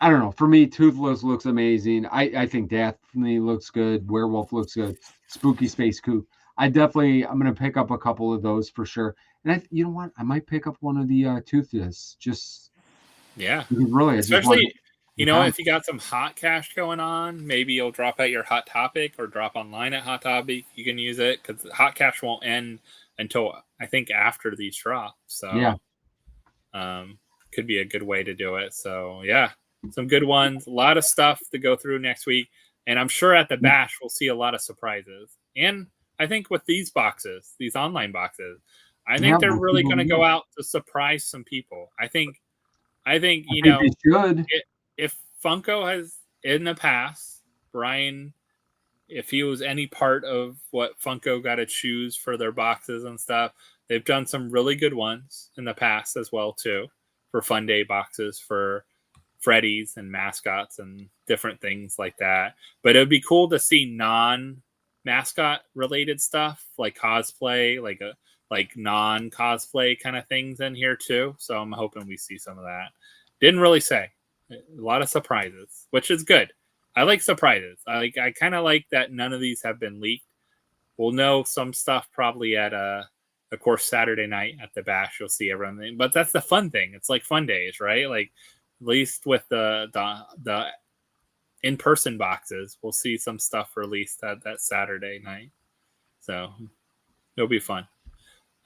I don't know. For me, Toothless looks amazing. I think Daphne looks good. Werewolf looks good. Spooky Space Kook. I'm gonna pick up a couple of those for sure. And you know what? I might pick up one of the Toothless. Just really, especially if you got some hot cash going on, maybe you'll drop at your Hot Topic or drop online at Hot Topic. You can use it because hot cash won't end until I think after these drops. So could be a good way to do it. So some good ones. A lot of stuff to go through next week, and I'm sure at the bash we'll see a lot of surprises. And I think with these boxes, these online boxes, I think they're really going to go out to surprise some people. I think they should. If Funko has in the past, Brian, if he was any part of what Funko got to choose for their boxes and stuff, they've done some really good ones in the past as well too, for Fun Day boxes for Freddy's and mascots and different things like that. But it would be cool to see non-mascot related stuff like cosplay, like non-cosplay kind of things in here too. So I'm hoping we see some of that. Didn't really say. A lot of surprises, which is good. I like surprises. I kind of like that none of these have been leaked. We'll know some stuff probably at of course Saturday night at the bash. You'll see everything, but that's the fun thing. It's like Fun Days, right? Like at least with the in-person boxes. We'll see some stuff released that Saturday night. So it'll be fun.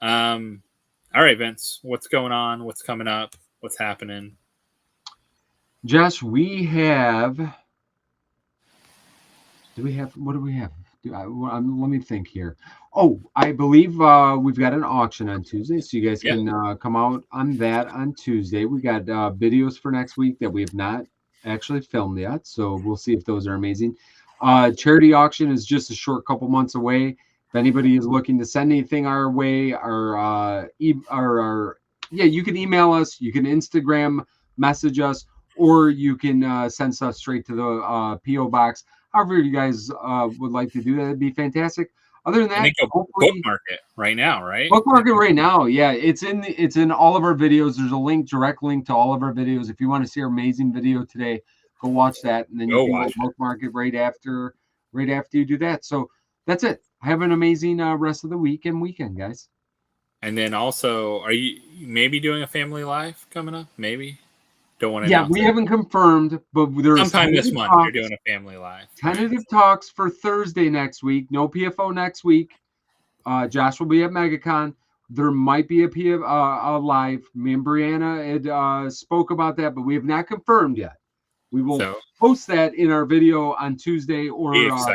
All right, Vince, what's going on? What's coming up? What's happening? Josh, we have. Do we have? What do we have? Let me think here. Oh, I believe we've got an auction on Tuesday, so you guys can come out on that on Tuesday. We got videos for next week that we have not actually filmed yet, so we'll see if those are amazing. Charity auction is just a short couple months away. If anybody is looking to send anything our way, you can email us, you can Instagram message us, or you can send stuff straight to the PO box. However you guys would like to do that, it'd be fantastic. Other than that, bookmark it right now, right? Bookmark it right now. Yeah, it's in all of our videos. There's a direct link to all of our videos. If you want to see our amazing video today, go watch that, and then you can go bookmark it right after you do that. So that's it. Have an amazing rest of the week and weekend, guys. And then also, are you maybe doing a family live coming up? Maybe. Don't want to. Yeah, we haven't confirmed, but there's sometime this month you're doing a family live. Tentative talks for Thursday next week. No PFO next week. Josh will be at Megacon. There might be a live. Me and Brianna had spoke about that, but we have not confirmed yet. We will post that in our video on Tuesday or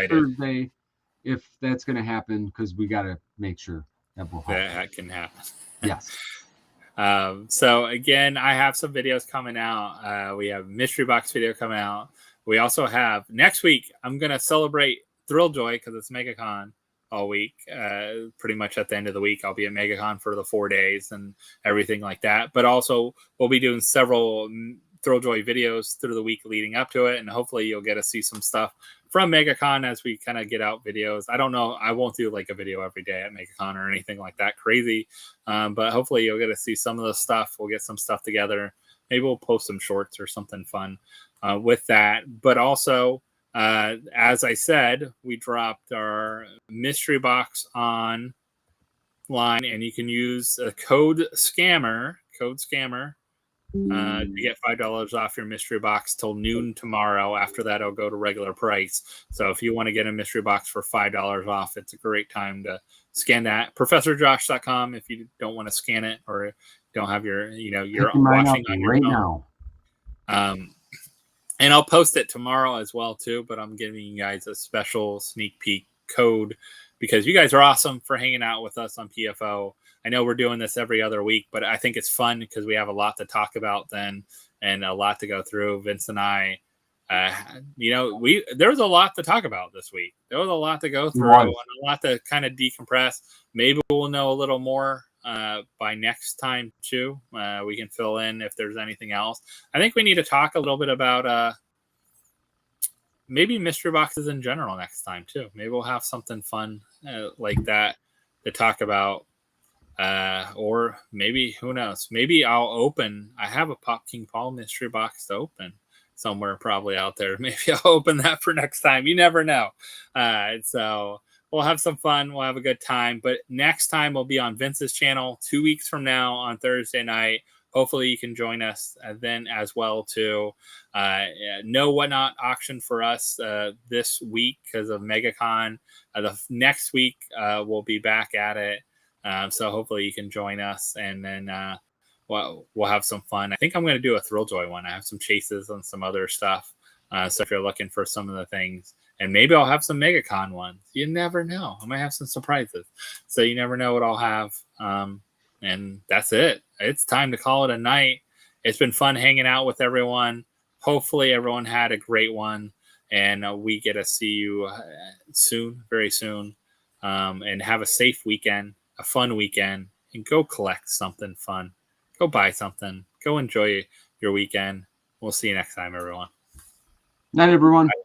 Thursday if that's going to happen, because we got to make sure that will happen. That can happen. Yes. So again, I have some videos coming out. We have a mystery box video coming out. We also have next week. I'm going to celebrate Thrilljoy because it's Megacon all week. Pretty much at the end of the week, I'll be at Megacon for the 4 days and everything like that. But also, we'll be doing several Thrilljoy videos through the week leading up to it, and hopefully you'll get to see some stuff from Megacon as we kind of get out videos. I don't know, I won't do like a video every day at Megacon or anything like that crazy, but hopefully you'll get to see some of the stuff. We'll get some stuff together. Maybe we'll post some shorts or something fun with that. But also, as I said, we dropped our mystery box online, and you can use a code scammer to get $5 off your mystery box till noon tomorrow. After that, it'll go to regular price. So if you want to get a mystery box for $5 off, it's a great time to scan that. ProfessorJosh.com if you don't want to scan it or don't have you're watching on your right phone. Now. And I'll post it tomorrow as well too. But I'm giving you guys a special sneak peek code because you guys are awesome for hanging out with us on PFO. I know we're doing this every other week, but I think it's fun because we have a lot to talk about then and a lot to go through. Vince and I, there was a lot to talk about this week. There was a lot to go through and a lot to kind of decompress. Maybe we'll know a little more by next time too. We can fill in if there's anything else. I think we need to talk a little bit about maybe mystery boxes in general next time too. Maybe we'll have something fun like that to talk about. Or maybe, who knows, maybe I have a Pop King Paul mystery box to open somewhere probably out there. Maybe I'll open that for next time. You never know. So we'll have some fun. We'll have a good time. But next time we'll be on Vince's channel 2 weeks from now on Thursday night. Hopefully you can join us then as well too. No Whatnot auction for us this week because of Megacon. The next week we'll be back at it. So hopefully you can join us, and then we'll have some fun. I think I'm going to do a Thrilljoy one. I have some chases and some other stuff. So if you're looking for some of the things, and maybe I'll have some Megacon ones. You never know. I might have some surprises. So you never know what I'll have. And that's it. It's time to call it a night. It's been fun hanging out with everyone. Hopefully everyone had a great one, and we get to see you soon, very soon, and have a safe weekend. A fun weekend, and go collect something fun. Go buy something. Go enjoy your weekend. We'll see you next time, everyone. Night, everyone. Bye.